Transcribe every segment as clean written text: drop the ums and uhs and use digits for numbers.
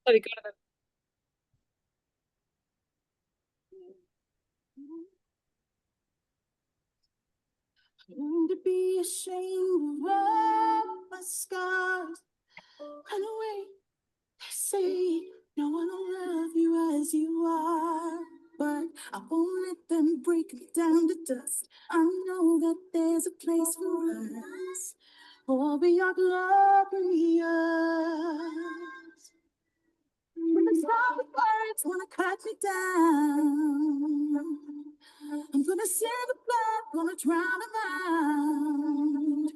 Let me go to the to be ashamed of all my scars. Run away, they say no one will love you as you are. But I won't let them break me down to dust. I know that there's a place for us. Oh, we are glorious. When the storm of words wanna cut me down, I'm gonna send the blood, gonna drown them out.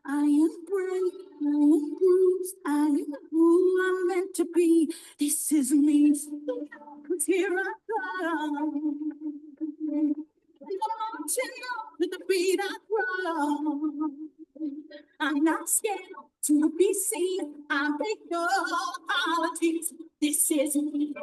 I am brave, I am bruised, I am who I'm meant to be. This is me, 'cause here I come. Marching on with the beat I drum. I'm not scared to be seen. I make no apologies. This is me.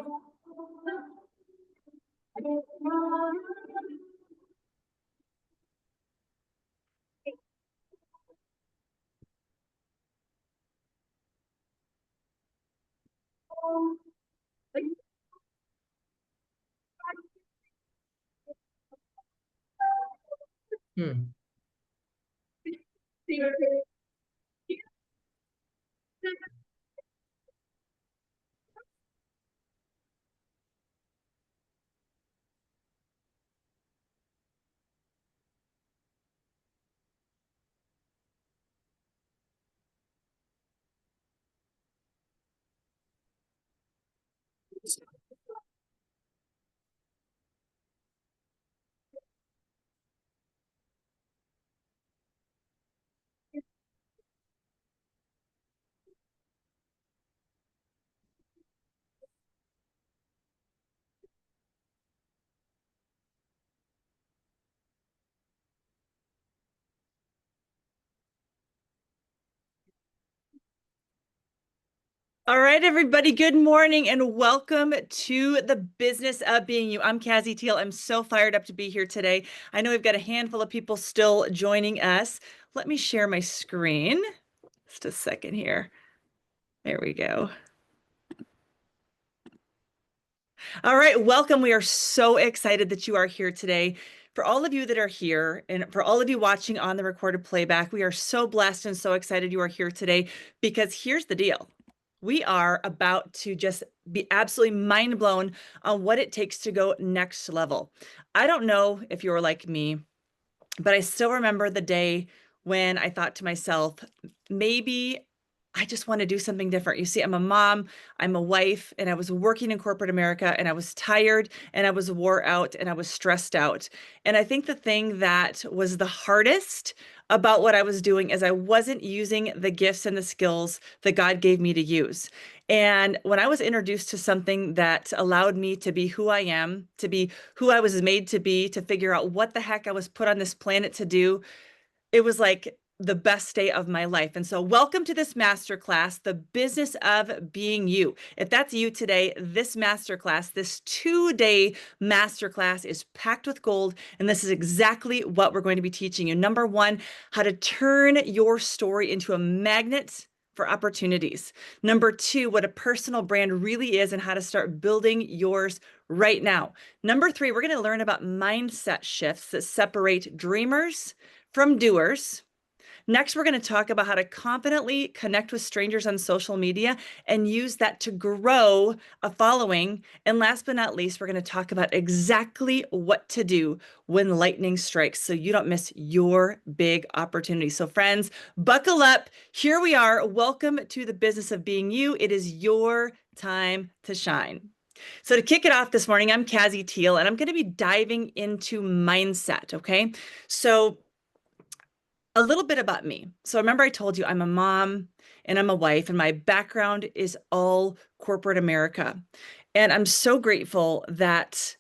Hmm. All right, everybody, good morning and welcome to the business of being you. I'm Kazzi Foster-Teel. I'm so fired up to be here today. I know we've got a handful of people still joining us. Let me share my screen. Just a second here. There we go. All right, welcome. We are so excited that you are here today. For all of you that are here and for all of you watching on the recorded playback, we are so blessed and so excited you are here today because here's the deal. We are about to just be absolutely mind blown on what it takes to go next level. I don't know if you're like me, but I still remember the day when I thought to myself, maybe I just want to do something different. You see, I'm a mom, I'm a wife, and I was working in corporate America, and I was tired, and I was wore out, and I was stressed out. And I think the thing that was the hardest about what I was doing is I wasn't using the gifts and the skills that God gave me to use. And when I was introduced to something that allowed me to be who I am, to be who I was made to be, to figure out what the heck I was put on this planet to do, it was like the best day of my life. And so welcome to this masterclass, the business of being you. If that's you today, this masterclass, this 2-day masterclass is packed with gold. And this is exactly what we're going to be teaching you. Number one, how to turn your story into a magnet for opportunities. Number two, what a personal brand really is and how to start building yours right now. Number three, we're going to learn about mindset shifts that separate dreamers from doers. Next, we're going to talk about how to confidently connect with strangers on social media and use that to grow a following. And last but not least, we're going to talk about exactly what to do when lightning strikes so you don't miss your big opportunity. So friends, buckle up. Here we are. Welcome to the business of being you. It is your time to shine. So to kick it off this morning, I'm Kazzi Foster-Teel, and I'm going to be diving into mindset, okay? So a little bit about me. So remember I told you I'm a mom and I'm a wife, and my background is all corporate America. And I'm so grateful that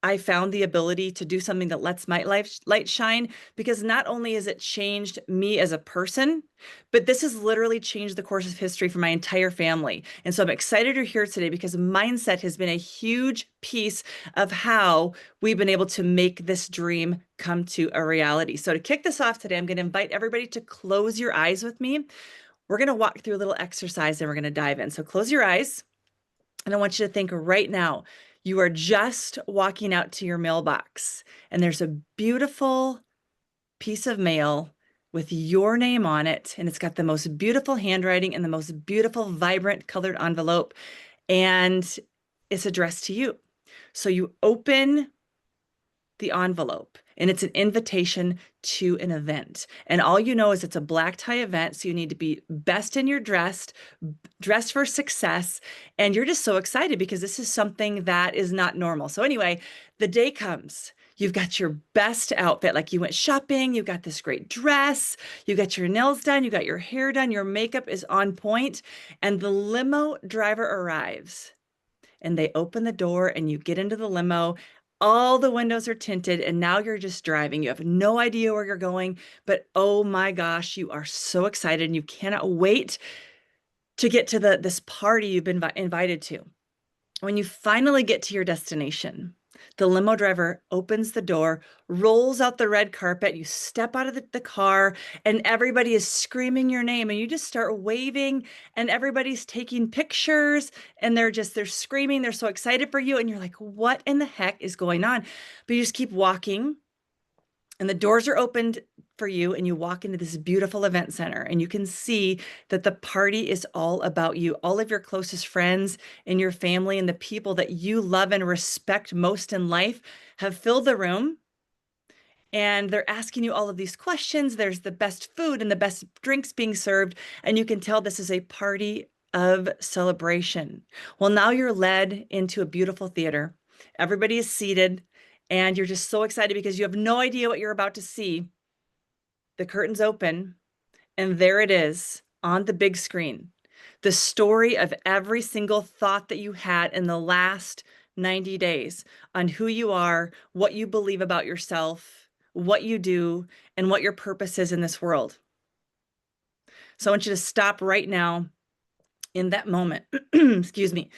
I found the ability to do something that lets my light shine, because not only has it changed me as a person, but this has literally changed the course of history for my entire family. And so I'm excited you're here today because mindset has been a huge piece of how we've been able to make this dream come to a reality. So to kick this off today, I'm going to invite everybody to close your eyes with me. We're going to walk through a little exercise and we're going to dive in. So close your eyes. And I want you to think right now, you are just walking out to your mailbox, and there's a beautiful piece of mail with your name on it, and it's got the most beautiful handwriting and the most beautiful, vibrant colored envelope, and it's addressed to you. So you open the envelope, and it's an invitation to an event. And all you know is it's a black tie event, so you need to be best in your dressed for success. And you're just so excited because this is something that is not normal. So anyway, the day comes. You've got your best outfit, like you went shopping, you got this great dress, you got your nails done, you got your hair done, your makeup is on point, and the limo driver arrives. And they open the door and you get into the limo. All the windows are tinted, and now you're just driving. You have no idea where you're going, but oh my gosh, you are so excited and you cannot wait to get to this party you've been invited to. When you finally get to your destination, the limo driver opens the door, rolls out the red carpet, you step out of the car, and everybody is screaming your name, and you just start waving, and everybody's taking pictures, and they're screaming, they're so excited for you, and you're like, what in the heck is going on? But you just keep walking, and the doors are opened for you, and you walk into this beautiful event center, and you can see that the party is all about you. All of your closest friends and your family and the people that you love and respect most in life have filled the room, and they're asking you all of these questions. There's the best food and the best drinks being served, and you can tell this is a party of celebration. Well, now you're led into a beautiful theater. Everybody is seated, and you're just so excited because you have no idea what you're about to see. The curtains open, and there it is on the big screen. The story of every single thought that you had in the last 90 days on who you are, what you believe about yourself, what you do, and what your purpose is in this world. So I want you to stop right now in that moment. Excuse me.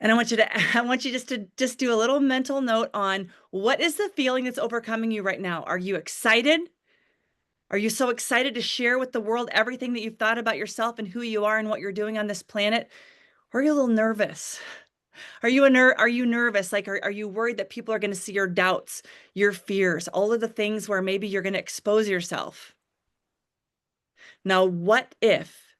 And I want you just to do a little mental note on what is the feeling that's overcoming you right now. Are you excited? Are you so excited to share with the world everything that you've thought about yourself and who you are and what you're doing on this planet? Or are you a little nervous? Are you nervous? Like, are you worried that people are going to see your doubts, your fears, all of the things where maybe you're going to expose yourself? Now, what if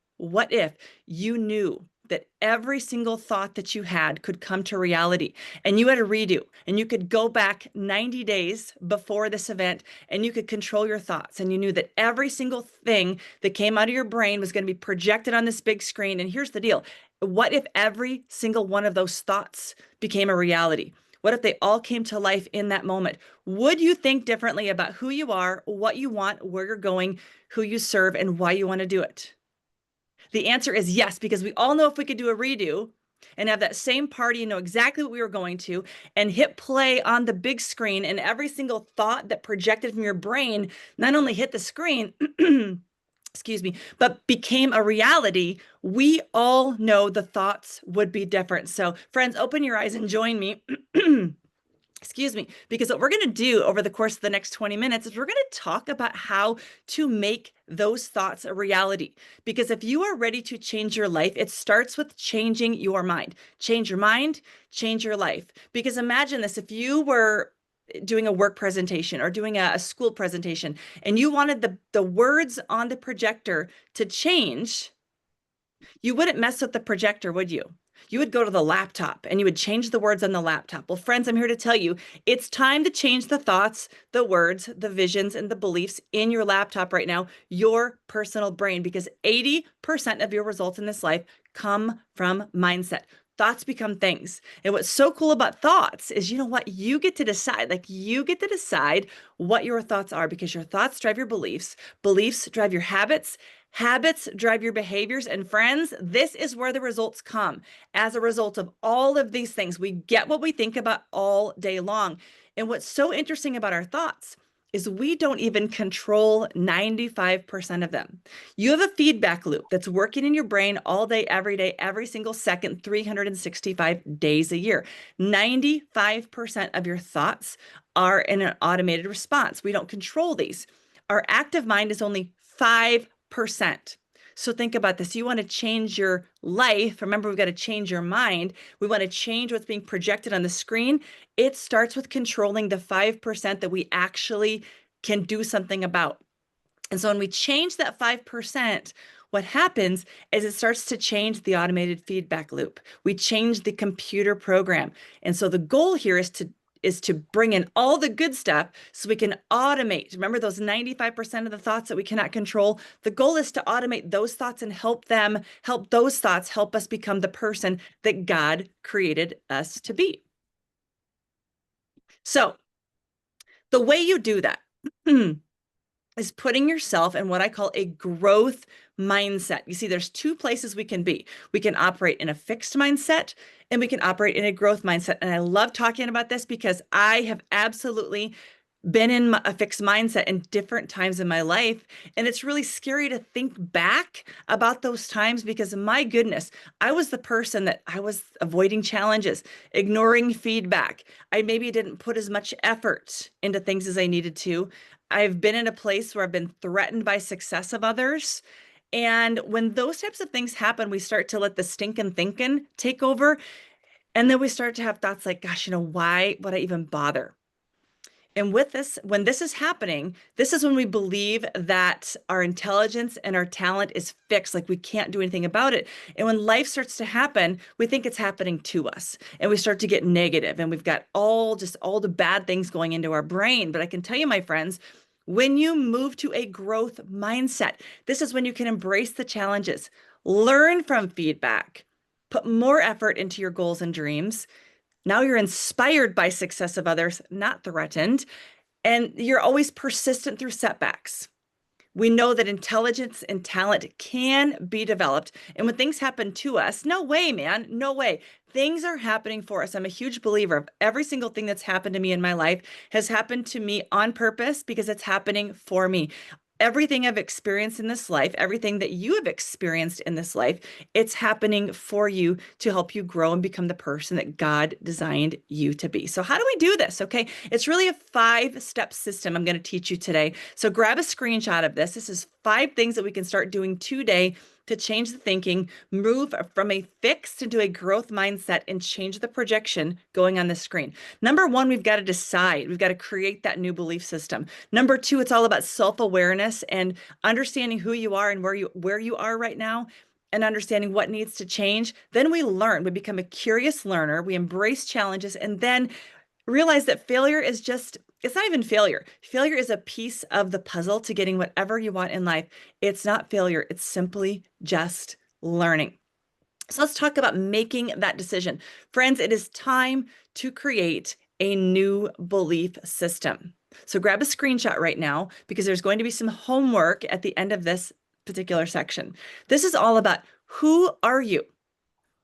you knew that every single thought that you had could come to reality, and you had a redo, and you could go back 90 days before this event, and you could control your thoughts, and you knew that every single thing that came out of your brain was going to be projected on this big screen? And here's the deal. What if every single one of those thoughts became a reality? What if they all came to life in that moment? Would you think differently about who you are, what you want, where you're going, who you serve, and why you want to do it? The answer is yes, because we all know if we could do a redo and have that same party and know exactly what we were going to and hit play on the big screen, and every single thought that projected from your brain not only hit the screen, excuse me, but became a reality, we all know the thoughts would be different. So friends, open your eyes and join me. Excuse me, because what we're going to do over the course of the next 20 minutes is we're going to talk about how to make those thoughts a reality. Because if you are ready to change your life, it starts with changing your mind. Change your mind, change your life. Because imagine this, if you were doing a work presentation or doing a school presentation, and you wanted the words on the projector to change, you wouldn't mess with the projector, would you? You would go to the laptop and you would change the words on the laptop. Well, friends, I'm here to tell you, it's time to change the thoughts, the words, the visions, and the beliefs in your laptop right now, your personal brain, because 80% of your results in this life come from mindset. Thoughts become things. And what's so cool about thoughts is, you know what? You get to decide, you get to decide what your thoughts are, because your thoughts drive your beliefs. Beliefs drive your habits. Habits drive your behaviors. And friends, this is where the results come. As a result of all of these things, we get what we think about all day long. And what's so interesting about our thoughts is we don't even control 95% of them. You have a feedback loop that's working in your brain all day, every single second, 365 days a year. 95% of your thoughts are in an automated response. We don't control these. Our active mind is only 5%. So think about this. You want to change your life. Remember, we've got to change your mind. We want to change what's being projected on the screen. It starts with controlling the 5% that we actually can do something about. And so when we change that 5%, what happens is it starts to change the automated feedback loop. We change the computer program. And so the goal here is to bring in all the good stuff so we can automate. Remember those 95% of the thoughts that we cannot control? The goal is to automate those thoughts and help those thoughts help us become the person that God created us to be. So the way you do that is putting yourself in what I call a growth mindset. You see, there's two places we can be. We can operate in a fixed mindset and we can operate in a growth mindset. And I love talking about this because I have absolutely been in a fixed mindset in different times in my life. And it's really scary to think back about those times because, my goodness, I was the person that I was avoiding challenges, ignoring feedback. I maybe didn't put as much effort into things as I needed to. I've been in a place where I've been threatened by success of others. And when those types of things happen, we start to let the stinking thinking take over. And then we start to have thoughts like, gosh, why would I even bother? And with this, when this is happening, this is when we believe that our intelligence and our talent is fixed, like we can't do anything about it. And when life starts to happen, we think it's happening to us and we start to get negative and we've got all the bad things going into our brain. But I can tell you, my friends, when you move to a growth mindset, this is when you can embrace the challenges, learn from feedback, put more effort into your goals and dreams. Now you're inspired by success of others, not threatened, and you're always persistent through setbacks. We know that intelligence and talent can be developed. And when things happen to us, no way, man, no way. Things are happening for us. I'm a huge believer of every single thing that's happened to me in my life has happened to me on purpose because it's happening for me. Everything I've experienced in this life, everything that you have experienced in this life, it's happening for you to help you grow and become the person that God designed you to be. So how do we do this? Okay, it's really a 5-step system I'm going to teach you today. So grab a screenshot of this. This is 5 things that we can start doing today to change the thinking, move from a fixed into a growth mindset, and change the projection going on the screen. Number 1, we've got to decide. We've got to create that new belief system. Number 2, it's all about self-awareness and understanding who you are and where you are right now and understanding what needs to change. Then we learn. We become a curious learner. We embrace challenges and then realize that failure is it's not even failure. Failure is a piece of the puzzle to getting whatever you want in life. It's not failure. It's simply just learning. So let's talk about making that decision. Friends, it is time to create a new belief system. So grab a screenshot right now because there's going to be some homework at the end of this particular section. This is all about who are you?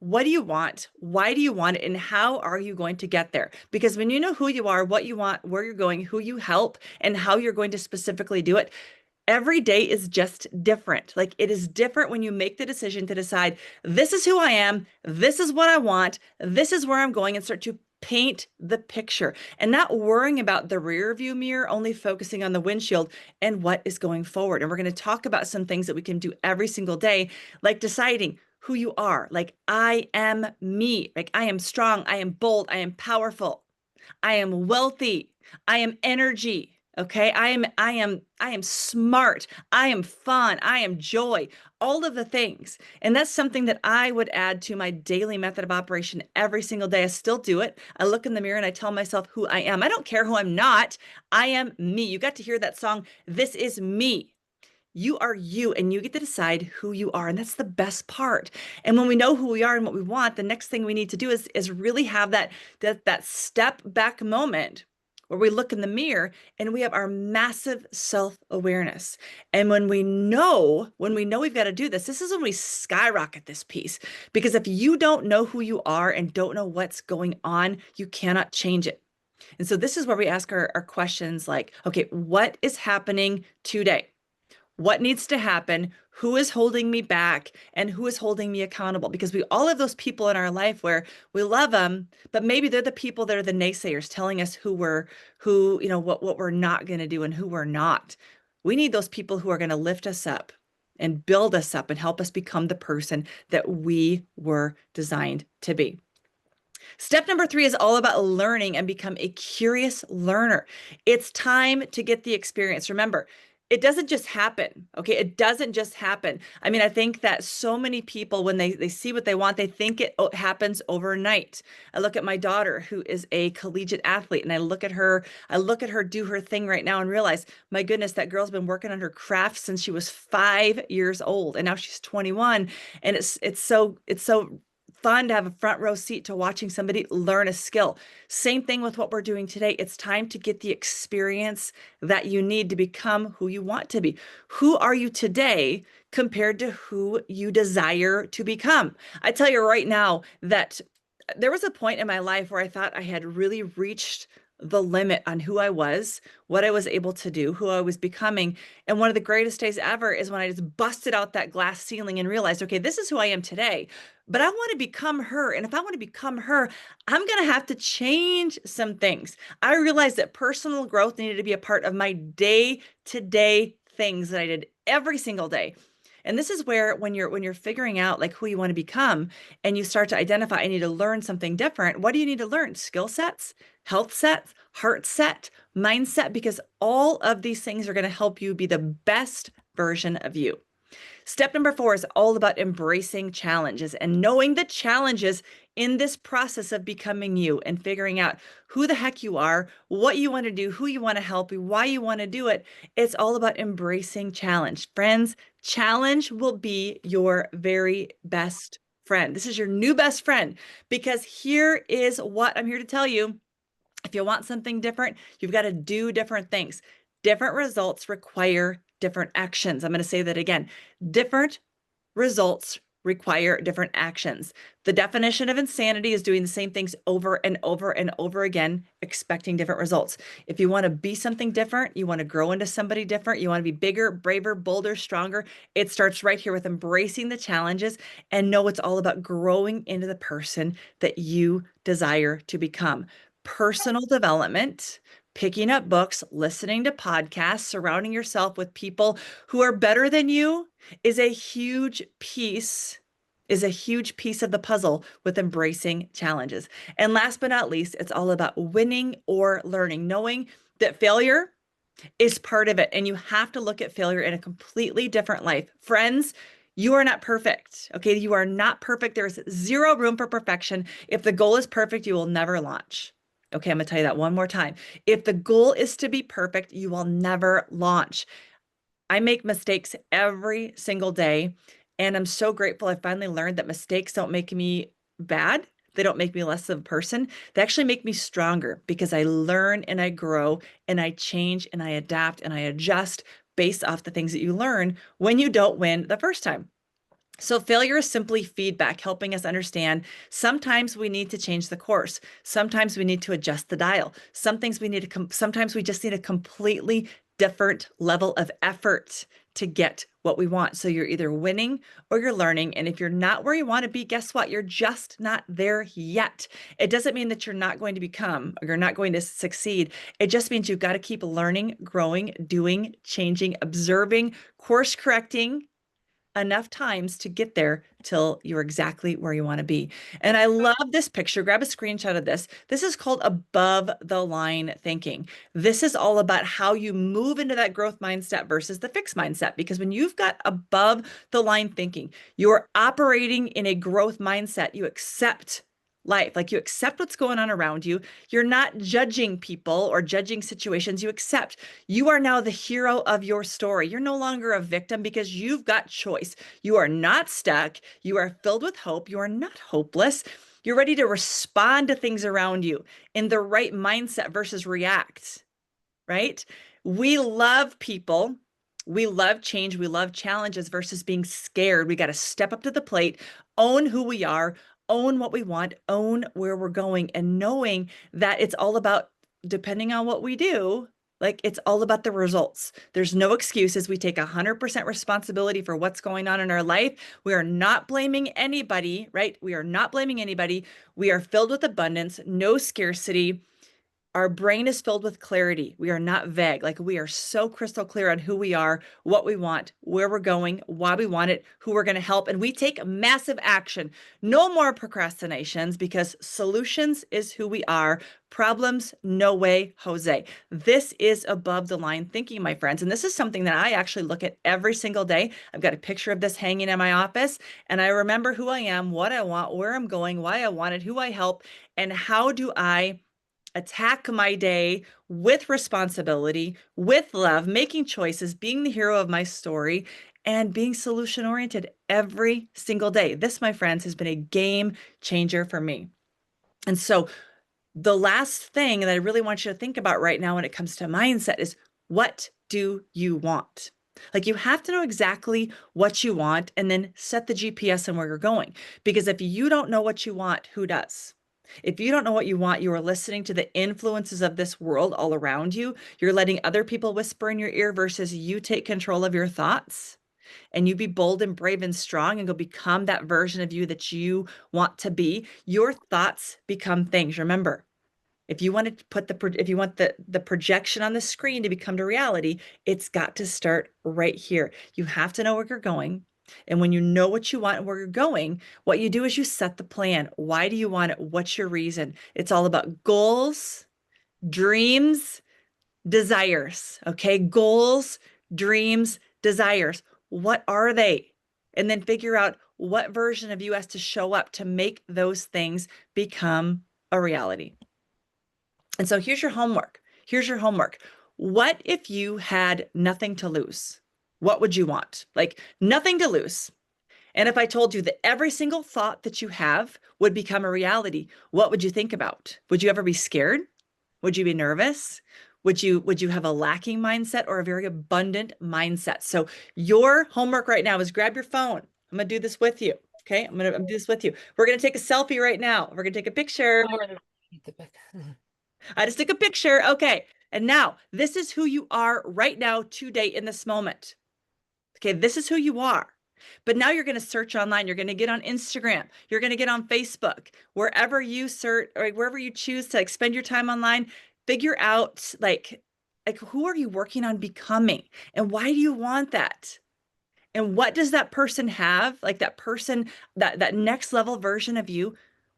What do you want? Why do you want it? And how are you going to get there? Because when you know who you are, what you want, where you're going, who you help, and how you're going to specifically do it, every day is just different. Like it is different when you make the decision to decide, this is who I am, this is what I want, this is where I'm going, and start to paint the picture and not worrying about the rear view mirror, only focusing on the windshield and what is going forward. And we're going to talk about some things that we can do every single day, like deciding who you are. Like I am me. Like I am strong. I am bold. I am powerful. I am wealthy. I am energy. Okay. I am smart. I am fun. I am joy. All of the things. And that's something that I would add to my daily method of operation every single day. I still do it. I look in the mirror and I tell myself who I am. I don't care who I'm not. I am me. You got to hear that song. This is me. You are you, and you get to decide who you are. And that's the best part. And when we know who we are and what we want, the next thing we need to do is really have that step back moment where we look in the mirror and we have our massive self-awareness. And when we know we've got to do this, this is when we skyrocket this piece. Because if you don't know who you are and don't know what's going on, you cannot change it. And so this is where we ask our questions like, okay, what is happening today? What needs to happen? Who is holding me back? And who is holding me accountable? Because we all have those people in our life where we love them, but maybe they're the people that are the naysayers telling us what we're not going to do and who we're not. We need those people who are going to lift us up and build us up and help us become the person that we were designed to be. Step number 3 is all about learning and become a curious learner. It's time to get the experience. Remember, it doesn't just happen. Okay. It doesn't just happen. I mean, I think that so many people, when they see what they want, they think it happens overnight. I look at my daughter, who is a collegiate athlete, and I look at her do her thing right now and realize, my goodness, that girl's been working on her craft since she was 5 years old, and now she's 21. And it's so fun to have a front row seat to watching somebody learn a skill. Same thing with what we're doing today. It's time to get the experience that you need to become who you want to be. Who are you today compared to who you desire to become? I tell you right now that there was a point in my life where I thought I had really reached the limit on who I was, what I was able to do, who I was becoming. And one of the greatest days ever is when I just busted out that glass ceiling and realized, okay, this is who I am today, but I want to become her. And if I want to become her, I'm going to have to change some things. I realized that personal growth needed to be a part of my day-to-day things that I did every single day. And this is where when you're figuring out like who you want to become and you start to identify, I need to learn something different. What do you need to learn? Skill sets, health sets, heart set, mindset, because all of these things are going to help you be the best version of you. Step number 4 is all about embracing challenges and knowing the challenges in this process of becoming you and figuring out who the heck you are, what you want to do, who you want to help, why you want to do it. It's all about embracing challenge. Friends, challenge will be your very best friend. This is your new best friend, because here is what I'm here to tell you. If you want something different, you've got to do different things. Different results require different actions. I'm going to say that again. Different results require different actions. The definition of insanity is doing the same things over and over and over again, expecting different results. If you want to be something different, you want to grow into somebody different, you want to be bigger, braver, bolder, stronger, it starts right here with embracing the challenges and know it's all about growing into the person that you desire to become. Personal development, picking up books, listening to podcasts, surrounding yourself with people who are better than you is a huge piece of the puzzle with embracing challenges. And last but not least, it's all about winning or learning, knowing that failure is part of it. And you have to look at failure in a completely different life. Friends, you are not perfect. Okay. You are not perfect. There's zero room for perfection. If the goal is perfect, you will never launch. Okay. I'm going to tell you that one more time. If the goal is to be perfect, you will never launch. I make mistakes every single day. And I'm so grateful I finally learned that mistakes don't make me bad. They don't make me less of a person. They actually make me stronger because I learn and I grow and I change and I adapt and I adjust based off the things that you learn when you don't win the first time. So failure is simply feedback, helping us understand sometimes we need to change the course. Sometimes we need to adjust the dial. Sometimes we just need a completely different level of effort to get what we want. So you're either winning or you're learning. And if you're not where you want to be, guess what? You're just not there yet. It doesn't mean that you're not going to become or you're not going to succeed. It just means you've got to keep learning, growing, doing, changing, observing, course correcting enough times to get there till you're exactly where you want to be. And I love this picture. Grab a screenshot of this. This is called above the line thinking. This is all about how you move into that growth mindset versus the fixed mindset. Because when you've got above the line thinking, you're operating in a growth mindset. You accept life, like you accept what's going on around you. You're not judging people or judging situations. You accept you are now the hero of your story. You're no longer a victim because you've got choice. You are not stuck. You are filled with hope. You are not hopeless. You're ready to respond to things around you in the right mindset versus react, right? We love people. We love change. We love challenges versus being scared. We got to step up to the plate, own who we are, own what we want, own where we're going, and knowing that it's all about, depending on what we do, like it's all about the results. There's no excuses. We take 100% responsibility for what's going on in our life. We are not blaming anybody, right? We are not blaming anybody. We are filled with abundance, no scarcity. Our brain is filled with clarity. We are not vague. Like we are so crystal clear on who we are, what we want, where we're going, why we want it, who we're going to help. And we take massive action. No more procrastinations because solutions is who we are. Problems, no way, Jose. This is above the line thinking, my friends. And this is something that I actually look at every single day. I've got a picture of this hanging in my office, and I remember who I am, what I want, where I'm going, why I want it, who I help, and how do I attack my day with responsibility, with love, making choices, being the hero of my story, and being solution oriented every single day. This, my friends, has been a game changer for me. And so, the last thing that I really want you to think about right now when it comes to mindset is, what do you want? Like, you have to know exactly what you want and then set the GPS on where you're going. Because if you don't know what you want, who does? If you don't know what you want, you are listening to the influences of this world all around you. You're letting other people whisper in your ear versus you take control of your thoughts and you be bold and brave and strong and go become that version of you that you want to be. Your thoughts become things. Remember, if you want to if you want the projection on the screen to become to reality, it's got to start right here. You have to know where you're going. And when you know what you want and where you're going, what you do is you set the plan. Why do you want it? What's your reason? It's all about goals, dreams, desires. Okay. Goals, dreams, desires. What are they? And then figure out what version of you has to show up to make those things become a reality. And so here's your homework. Here's your homework. What if you had nothing to lose? What would you want? Like nothing to lose. And if I told you that every single thought that you have would become a reality, what would you think about? Would you ever be scared? Would you be nervous? Would you have a lacking mindset or a very abundant mindset? So your homework right now is grab your phone. I'm going to do this with you. Okay? I'm going to do this with you. We're going to take a selfie right now. We're going to take a picture. I just took a picture. Okay. And now this is who you are right now, today, in this moment. Okay. This is who you are. But now you're going to search online. You're going to get on Instagram. You're going to get on Facebook, wherever you search or wherever you choose to like spend your time online. Figure out like who are you working on becoming and why do you want that? And what does that person have? Like that person, that next level version of you,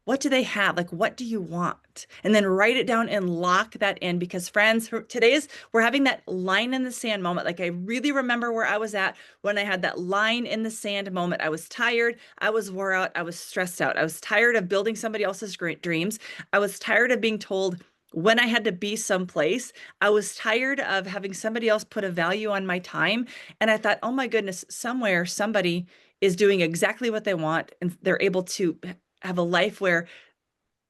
what do they have? Like, what do you want? And then write it down and lock that in because friends, we're having that line in the sand moment. Like I really remember where I was at when I had that line in the sand moment. I was tired. I was wore out. I was stressed out. I was tired of building somebody else's great dreams. I was tired of being told when I had to be someplace. I was tired of having somebody else put a value on my time. And I thought, oh my goodness, somewhere somebody is doing exactly what they want and they're able to have a life where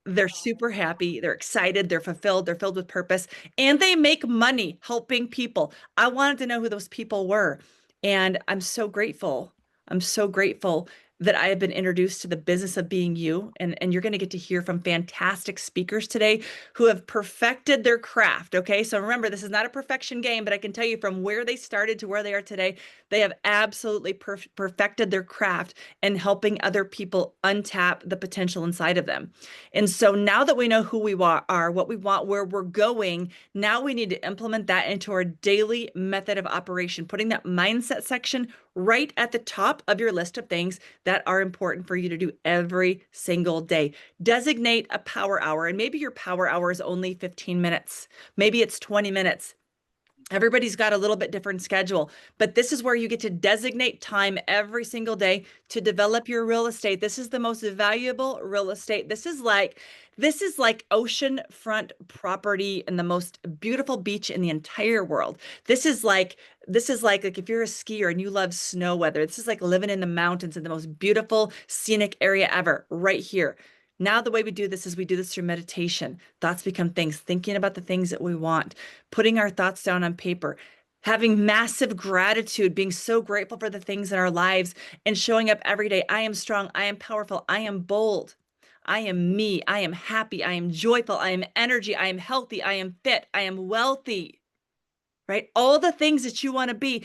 they're super happy, they're excited, they're fulfilled, they're filled with purpose, and they make money helping people. I wanted to know who those people were. And I'm so grateful. I'm so grateful that I have been introduced to the business of being you. And you're going to get to hear from fantastic speakers today who have perfected their craft. Okay. So remember, this is not a perfection game, but I can tell you from where they started to where they are today, they have absolutely perfected their craft and helping other people untap the potential inside of them. And so now that we know who we are, what we want, where we're going, now we need to implement that into our daily method of operation, putting that mindset section right at the top of your list of things that are important for you to do every single day. Designate a power hour, and maybe your power hour is only 15 minutes. Maybe it's 20 minutes. Everybody's got a little bit different schedule, but this is where you get to designate time every single day to develop your real estate. This is the most valuable real estate. This is like oceanfront property and the most beautiful beach in the entire world. This is like if you're a skier and you love snow weather, this is like living in the mountains in the most beautiful scenic area ever, right here. Now, the way we do this is we do this through meditation. Thoughts become things, thinking about the things that we want, putting our thoughts down on paper, having massive gratitude, being so grateful for the things in our lives, and showing up every day. I am strong. I am powerful. I am bold. I am me. I am happy. I am joyful. I am energy. I am healthy. I am fit. I am wealthy, right? All the things that you want to be.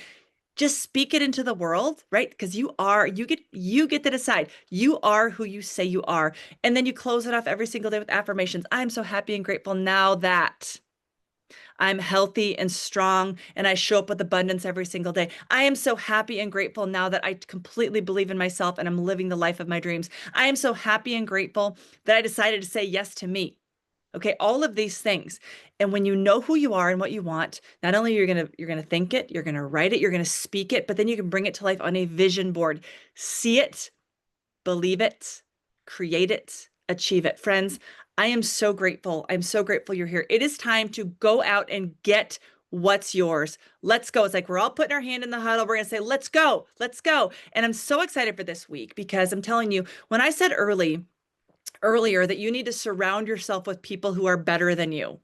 just speak it into the world, right? Because you get to decide. You are who you say you are. And then you close it off every single day with affirmations. I'm so happy and grateful now that I'm healthy and strong and I show up with abundance every single day. I am so happy and grateful now that I completely believe in myself and I'm living the life of my dreams. I am so happy and grateful that I decided to say yes to me. Okay, all of these things. And when you know who you are and what you want, not only you're going to think it, you're going to write it, you're going to speak it, but then you can bring it to life on a vision board. See it, believe it, create it, achieve it. Friends, I am so grateful. I'm so grateful you're here. It is time to go out and get what's yours. Let's go. It's like we're all putting our hand in the huddle. We're going to say, let's go, let's go. And I'm so excited for this week because I'm telling you, when I said earlier that you need to surround yourself with people who are better than you.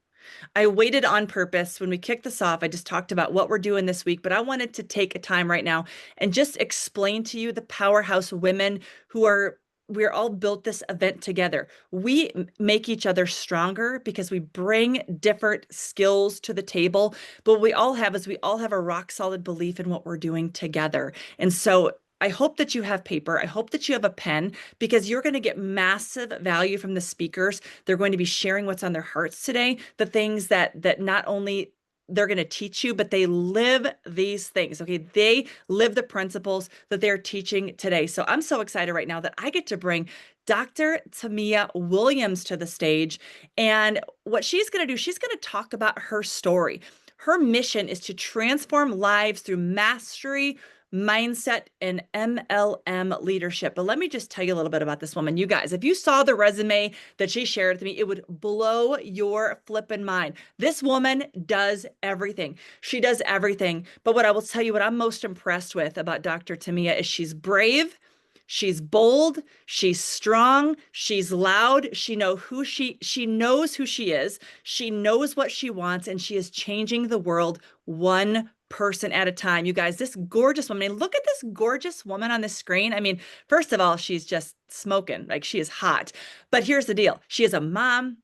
I waited on purpose. When we kicked this off, I just talked about what we're doing this week, but I wanted to take a time right now and just explain to you the powerhouse women who are we're all built this event together. We make each other stronger because we bring different skills to the table. But what we all have is we all have a rock solid belief in what we're doing together. And so I hope that you have paper. I hope that you have a pen because you're going to get massive value from the speakers. They're going to be sharing what's on their hearts today, the things that not only they're going to teach you, but they live these things. Okay. They live the principles that they're teaching today. So I'm so excited right now that I get to bring Dr. Tamia Williams to the stage. And what she's going to do, she's going to talk about her story. Her mission is to transform lives through mastery, mindset, and MLM leadership. But let me just tell you a little bit about this woman. You guys, if you saw the resume that she shared with me, it would blow your flipping mind. This woman does everything. She does everything. But what I will tell you, what I'm most impressed with about Dr. Tamia is she's brave. She's bold, she's strong, she's loud, she knows who she is, she knows what she wants, and she is changing the world one person at a time. You guys, this gorgeous woman, I mean, look at this gorgeous woman on the screen. I mean, first of all, she's just smoking, like she is hot. But here's the deal. She is a mom,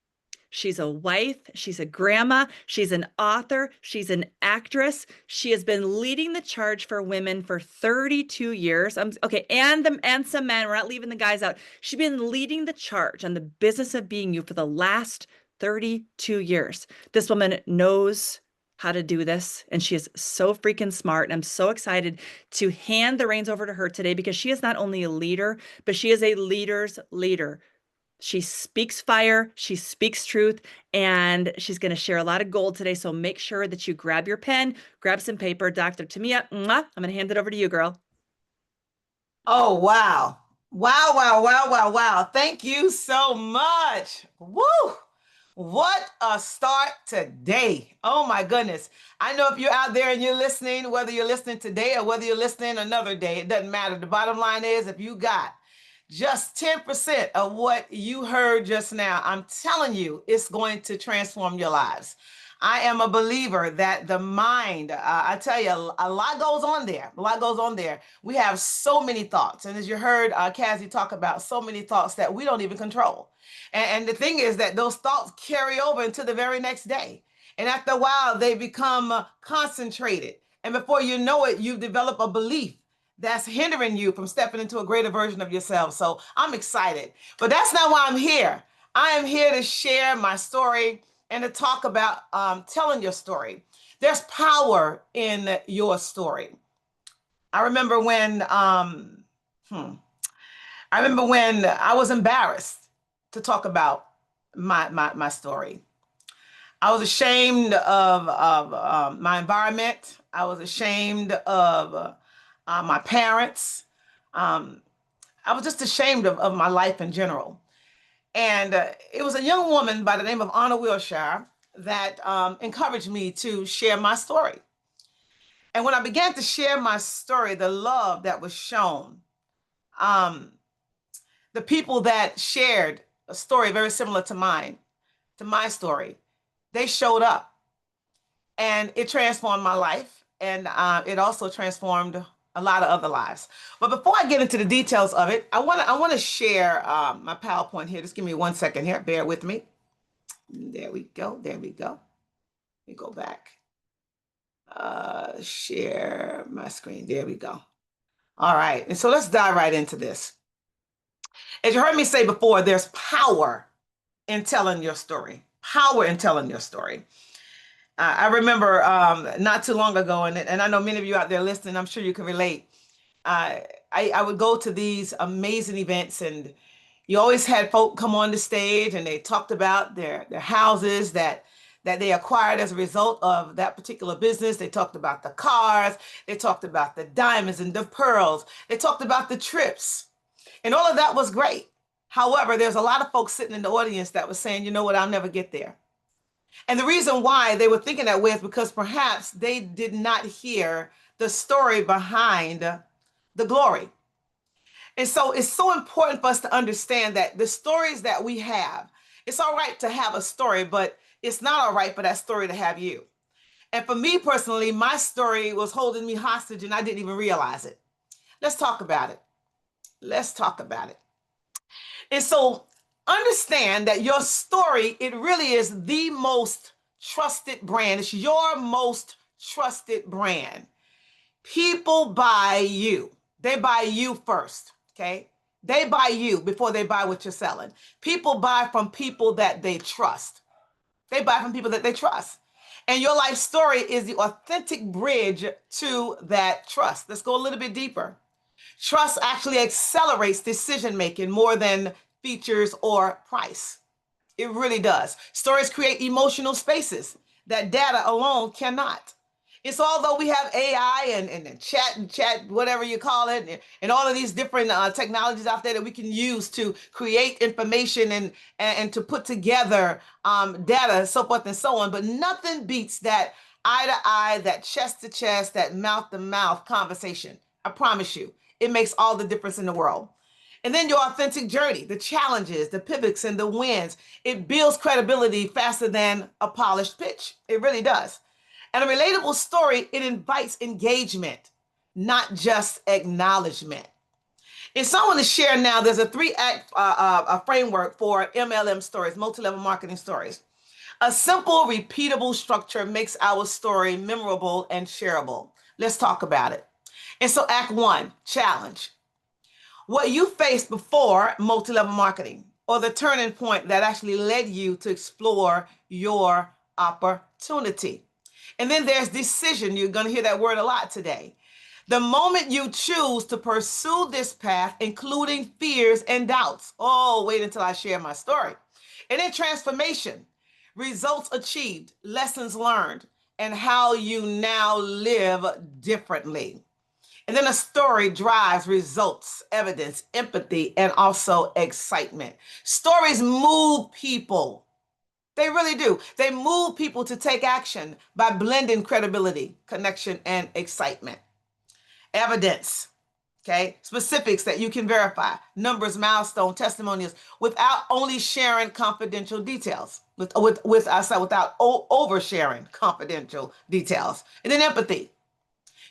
she's a wife, she's a grandma, she's an author, she's an actress. She has been leading the charge for women for 32 years. Okay, and some men, we're not leaving the guys out. She's been leading the charge on the business of being you for the last 32 years. This woman knows how to do this, and she is so freaking smart. And I'm so excited to hand the reins over to her today because she is not only a leader, but she is a leader's leader. She speaks fire, she speaks truth, and she's going to share a lot of gold today. So make sure that you grab your pen, grab some paper. Dr. Tamia, I'm going to hand it over to you, girl. Oh, wow. Wow, wow, wow, wow, wow. Thank you so much. Woo! What a start today. Oh my goodness. I know if you're out there and you're listening, whether you're listening today or whether you're listening another day, it doesn't matter. The bottom line is if you got just 10% of what you heard just now, I'm telling you, it's going to transform your lives. I am a believer that the mind, I tell you, a lot goes on there. A lot goes on there. We have so many thoughts. And as you heard Kazzi talk about, so many thoughts that we don't even control. And the thing is that those thoughts carry over into the very next day. And after a while, they become concentrated. And before you know it, you develop a belief that's hindering you from stepping into a greater version of yourself. So I'm excited. But that's not why I'm here. I am here to share my story and to talk about telling your story. There's power in your story. I remember when I was embarrassed to talk about my story. I was ashamed of my environment. I was ashamed of my parents. I was just ashamed of my life in general. And it was a young woman by the name of Anna Wilshire that encouraged me to share my story. And when I began to share my story, the love that was shown, um, the people that shared a story very similar to mine, to my story, they showed up. And it transformed my life. And it also transformed a lot of other lives. But before I get into the details of it, I want to share my PowerPoint here. Just give me 1 second here. Bear with me. There we go. There we go. Let me go back. Share my screen. There we go. All right. And so let's dive right into this. As you heard me say before, there's power in telling your story. Power in telling your story. I remember not too long ago, and I know many of you out there listening, I'm sure you can relate. Uh, I would go to these amazing events, and you always had folk come on the stage, and they talked about their houses that they acquired as a result of that particular business. They talked about the cars, they talked about the diamonds and the pearls, they talked about the trips, and all of that was great. However, there's a lot of folks sitting in the audience that was saying, you know what, I'll never get there. And the reason why they were thinking that way is because perhaps they did not hear the story behind the glory. And so it's so important for us to understand that the stories that we have, it's all right to have a story, but it's not all right for that story to have you. And for me personally, my story was holding me hostage and I didn't even realize it. Let's talk about it. Let's talk about it. And so understand that your story, it really is the most trusted brand. It's your most trusted brand. People buy you. They buy you first, okay? They buy you before they buy what you're selling. People buy from people that they trust. They buy from people that they trust. And your life story is the authentic bridge to that trust. Let's go a little bit deeper. Trust actually accelerates decision making more than features or price. It really does. Stories create emotional spaces that data alone cannot. It's although we have AI and chat, whatever you call it, and all of these different technologies out there that we can use to create information and to put together data, so forth and so on. But nothing beats that eye to eye, that chest to chest, that mouth to mouth conversation. I promise you, it makes all the difference in the world. And then your authentic journey, the challenges, the pivots, and the wins, it builds credibility faster than a polished pitch. It really does. And a relatable story, it invites engagement, not just acknowledgement. And so I want to share now, there's a three-act framework for MLM stories, multi-level marketing stories. A simple, repeatable structure makes our story memorable and shareable. Let's talk about it. And so Act 1, challenge. What you faced before multi-level marketing, or the turning point that actually led you to explore your opportunity. And then there's decision. You're going to hear that word a lot today. The moment you choose to pursue this path, including fears and doubts. Oh, wait until I share my story. And then transformation, results achieved, lessons learned, and how you now live differently. And then a story drives results, evidence, empathy, and also excitement. Stories move people. They really do. They move people to take action by blending credibility, connection, and excitement. Evidence, okay? Specifics that you can verify, numbers, milestone, testimonials, without only sharing confidential details, without oversharing confidential details. And then empathy,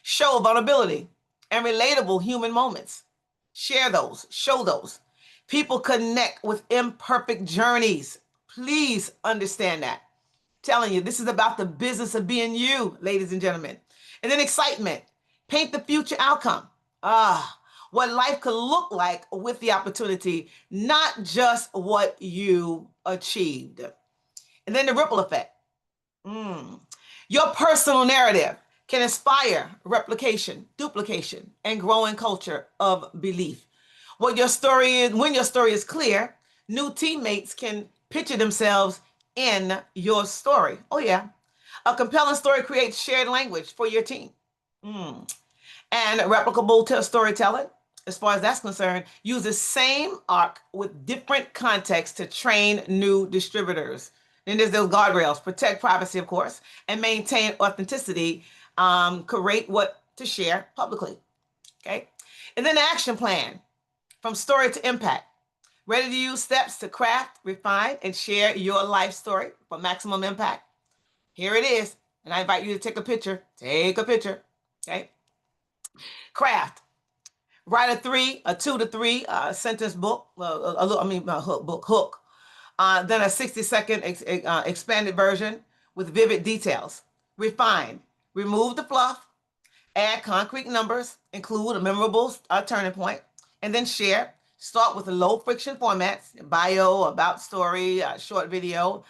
show vulnerability and relatable human moments. Share those, show those. People connect with imperfect journeys. Please understand that. I'm telling you, this is about the business of being you, ladies and gentlemen. And then excitement. Paint the future outcome. What life could look like with the opportunity, not just what you achieved. And then the ripple effect. Your personal narrative can inspire replication, duplication, and growing culture of belief. What your story is, when your story is clear, new teammates can picture themselves in your story. Oh yeah. A compelling story creates shared language for your team. And replicable storytelling, as far as that's concerned, use the same arc with different contexts to train new distributors. Then there's those guardrails, protect privacy, of course, and maintain authenticity, create what to share publicly, okay? And then the action plan, from story to impact. Ready to use steps to craft, refine, and share your life story for maximum impact. Here it is, and I invite you to take a picture. Take a picture, okay? Craft. Write a 2 to 3 sentence book, hook. Then a 60-second expanded version with vivid details. Refine. remove the fluff, add concrete numbers, include a memorable turning point, and then share. Start with a low friction formats, bio, about story, short video,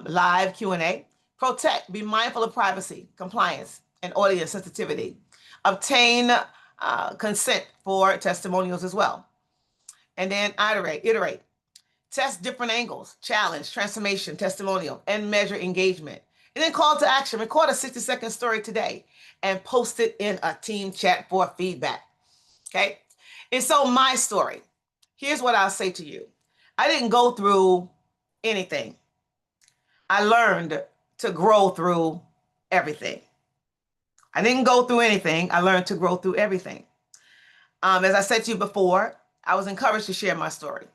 live Q&A. Protect, be mindful of privacy, compliance, and audience sensitivity. Obtain consent for testimonials as well. And then iterate. Test different angles, challenge, transformation, testimonial, and measure engagement. And then call to action. Record a 60-second story today and post it in a team chat for feedback. Okay? And so my story, here's what I'll say to you. I didn't go through anything. I learned to grow through everything. I didn't go through anything. I learned to grow through everything. As I said to you before, I was encouraged to share my story.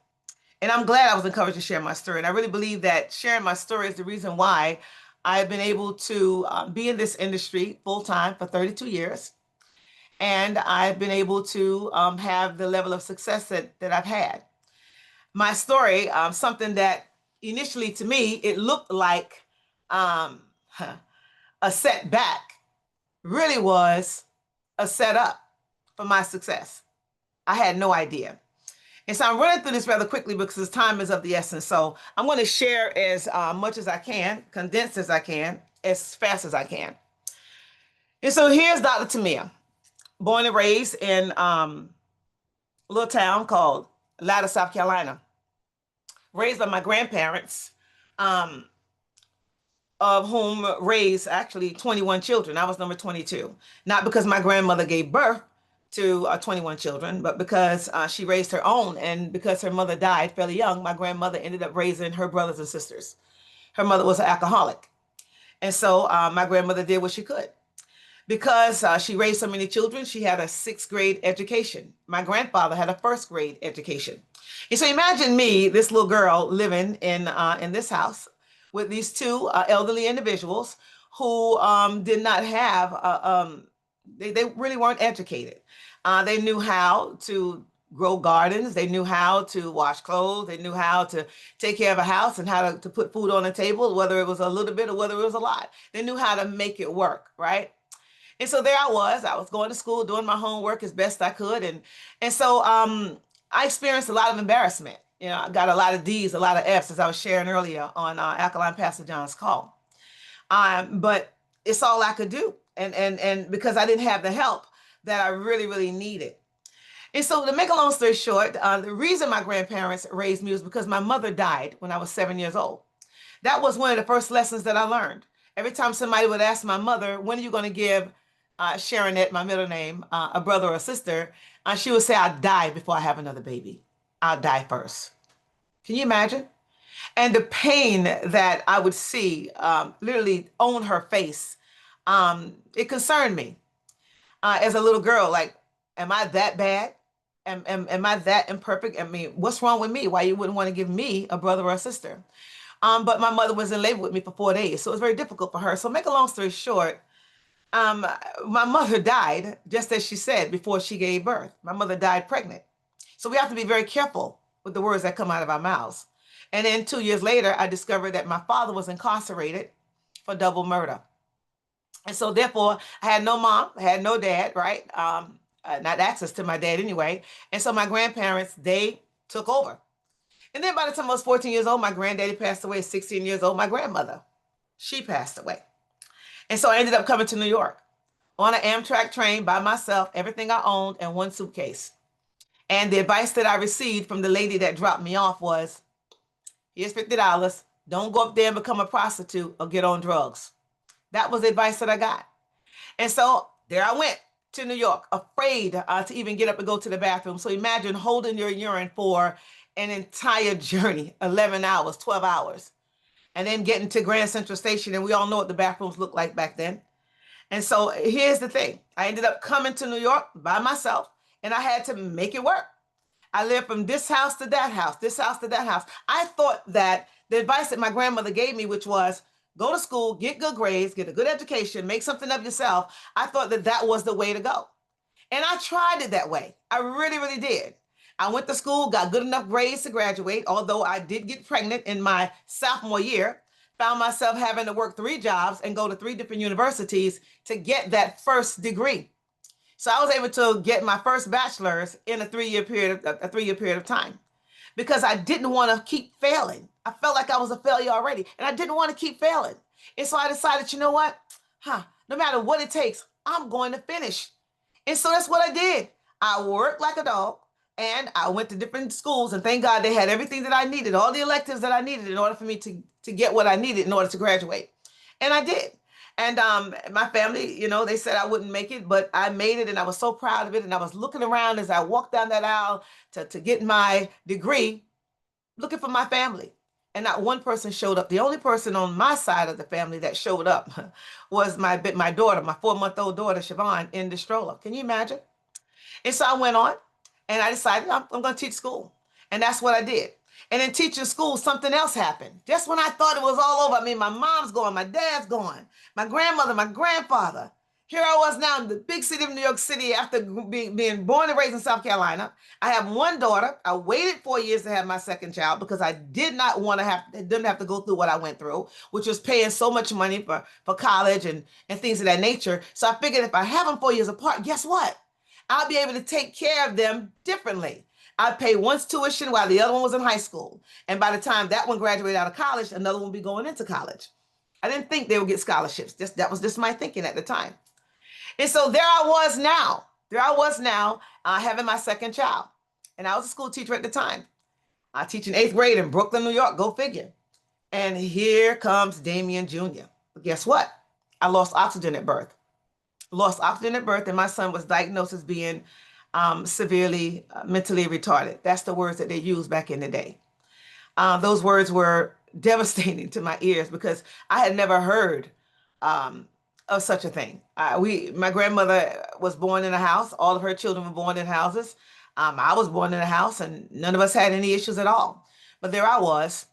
And I'm glad I was encouraged to share my story. And I really believe that sharing my story is the reason why I've been able to be in this industry full time for 32 years. And I've been able to have the level of success that I've had. My story, something that initially to me, it looked like um, a setback, really was a setup for my success. I had no idea. And so I'm running through this rather quickly because time is of the essence. So I'm going to share as much as I can, condensed as I can, as fast as I can. And so here's Dr. Tamia, born and raised in a little town called Latta, South Carolina. Raised by my grandparents, of whom raised actually 21 children. I was number 22. Not because my grandmother gave birth to 21 children, but because she raised her own. And because her mother died fairly young, my grandmother ended up raising her brothers and sisters. Her mother was an alcoholic. And so my grandmother did what she could. Because she raised so many children, she had a 6th grade education. My grandfather had a 1st grade education. And so imagine me, this little girl living in this house with these two elderly individuals who did not have, they really weren't educated. They knew how to grow gardens. They knew how to wash clothes. They knew how to take care of a house and how to put food on the table, whether it was a little bit or whether it was a lot. They knew how to make it work, right? And so there I was going to school, doing my homework as best I could. And so I experienced a lot of embarrassment. You know, I got a lot of D's, a lot of F's, as I was sharing earlier on Alkaline Pastor John's call. But it's all I could do. And because I didn't have the help that I really, really needed. And so to make a long story short, the reason my grandparents raised me was because my mother died when I was 7 years old. That was one of the first lessons that I learned. Every time somebody would ask my mother, when are you going to give Sharonette, my middle name, a brother or a sister, she would say, I'll die before I have another baby. I'll die first. Can you imagine? And the pain that I would see literally on her face, it concerned me as a little girl. Like, am I that bad? Am I that imperfect? I mean, what's wrong with me? Why you wouldn't want to give me a brother or a sister? But my mother was in labor with me for 4 days, so it was very difficult for her. So make a long story short, my mother died, just as she said, before she gave birth. My mother died pregnant. So we have to be very careful with the words that come out of our mouths. And then 2 years later, I discovered that my father was incarcerated for double murder. And so therefore, I had no mom, I had no dad, right? Not access to my dad anyway. And so my grandparents, they took over. And then by the time I was 14 years old, my granddaddy passed away. 16 years old, my grandmother, she passed away. And so I ended up coming to New York on an Amtrak train by myself, everything I owned, and one suitcase. And the advice that I received from the lady that dropped me off was, here's $50. Don't go up there and become a prostitute or get on drugs. That was the advice that I got. And so there I went to New York, afraid to even get up and go to the bathroom. So imagine holding your urine for an entire journey, 11 hours, 12 hours, and then getting to Grand Central Station. And we all know what the bathrooms looked like back then. And so here's the thing. I ended up coming to New York by myself, and I had to make it work. I lived from this house to that house, this house to that house. I thought that the advice that my grandmother gave me, which was go to school, get good grades, get a good education, make something of yourself. I thought that that was the way to go. And I tried it that way. I really, really did. I went to school, got good enough grades to graduate, although I did get pregnant in my sophomore year. found myself having to work 3 jobs and go to 3 different universities to get that first degree. So I was able to get my first bachelor's in a 3 year period of time because I didn't want to keep failing. I felt like I was a failure already, and I didn't want to keep failing. And so I decided, you know what? No matter what it takes, I'm going to finish. And so that's what I did. I worked like a dog, and I went to different schools, and thank God they had everything that I needed, all the electives that I needed in order for me to get what I needed in order to graduate. And I did. And my family, they said I wouldn't make it, but I made it, and I was so proud of it. And I was looking around as I walked down that aisle to get my degree, looking for my family. And not one person showed up. The only person on my side of the family that showed up was my daughter, my 4-month-old daughter, Siobhan, in the stroller. Can you imagine? And so I went on and I decided I'm going to teach school. And that's what I did. And in teaching school, something else happened. Just when I thought it was all over, I mean, my mom's gone, my dad's gone, my grandmother, my grandfather. Here I was now in the big city of New York City after being born and raised in South Carolina. I have one daughter. I waited 4 years to have my second child because I did not want to didn't have to go through what I went through, which was paying so much money for college and things of that nature. So I figured if I have them 4 years apart, guess what? I'll be able to take care of them differently. I paid one's tuition while the other one was in high school. And by the time that one graduated out of college, another one would be going into college. I didn't think they would get scholarships. That was just my thinking at the time. And so there I was now. Having my second child. And I was a school teacher at the time. I teach in 8th grade in Brooklyn, New York. Go figure. And here comes Damien Jr. But guess what? I lost oxygen at birth. And my son was diagnosed as being severely mentally retarded. That's the words that they used back in the day. Those words were devastating to my ears because I had never heard of such a thing. My grandmother was born in a house. All of her children were born in houses. I was born in a house, and none of us had any issues at all. But there I was,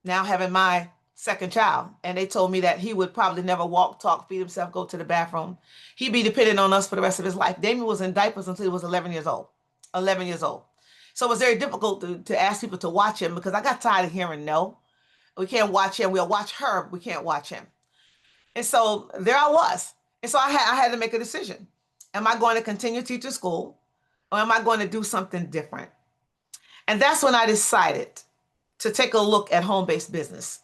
now having my second child, and they told me that he would probably never walk, talk, feed himself, go to the bathroom. He'd be dependent on us for the rest of his life. Damien was in diapers until he was 11 years old. 11 years old. So it was very difficult to ask people to watch him because I got tired of hearing no. We can't watch him. We'll watch her, but we can't watch him. And so there I was. And so I had to make a decision. Am I going to continue teaching school, or am I going to do something different? And that's when I decided to take a look at home-based business.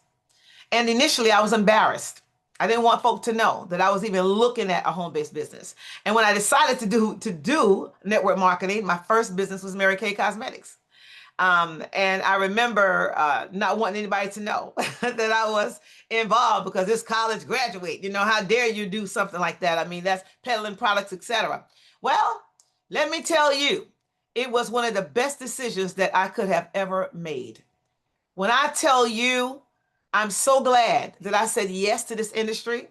And initially I was embarrassed. I didn't want folk to know that I was even looking at a home-based business. And when I decided to do network marketing, my first business was Mary Kay Cosmetics. And I remember not wanting anybody to know that I was involved because this college graduate, how dare you do something like that? I mean, that's peddling products, etc. Well, let me tell you, it was one of the best decisions that I could have ever made. When I tell you, I'm so glad that I said yes to this industry.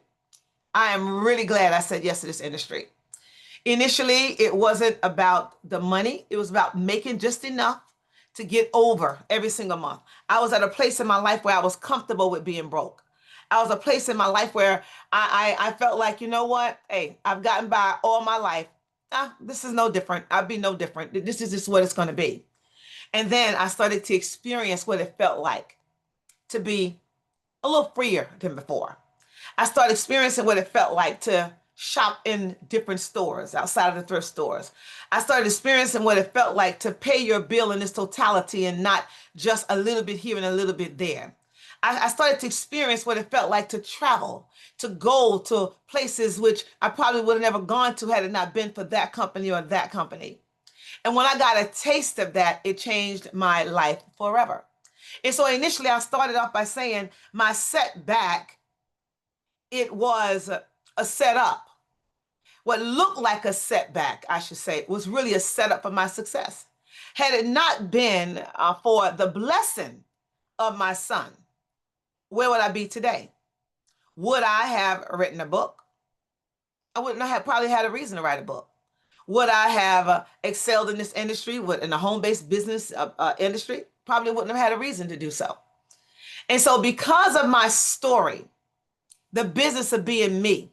I am really glad I said yes to this industry. Initially, it wasn't about the money. It was about making just enough to get over every single month. I was at a place in my life where I was comfortable with being broke. I was a place in my life where I felt like, you know what? Hey, I've gotten by all my life. This is no different. I'll be no different. This is just what it's going to be. And then I started to experience what it felt like to be a little freer than before. I started experiencing what it felt like to shop in different stores outside of the thrift stores. I started experiencing what it felt like to pay your bill in its totality and not just a little bit here and a little bit there. I started to experience what it felt like to travel, to go to places which I probably would have never gone to had it not been for that company or that company. And when I got a taste of that, it changed my life forever. And so initially I started off by saying my setback, it was a setup. What looked like a setback, I should say, was really a setup for my success. Had it not been for the blessing of my son, where would I be today? Would I have written a book? I wouldn't have probably had a reason to write a book. Would I have excelled in this industry, in the home-based business industry? Probably wouldn't have had a reason to do so. And so because of my story, the business of being me,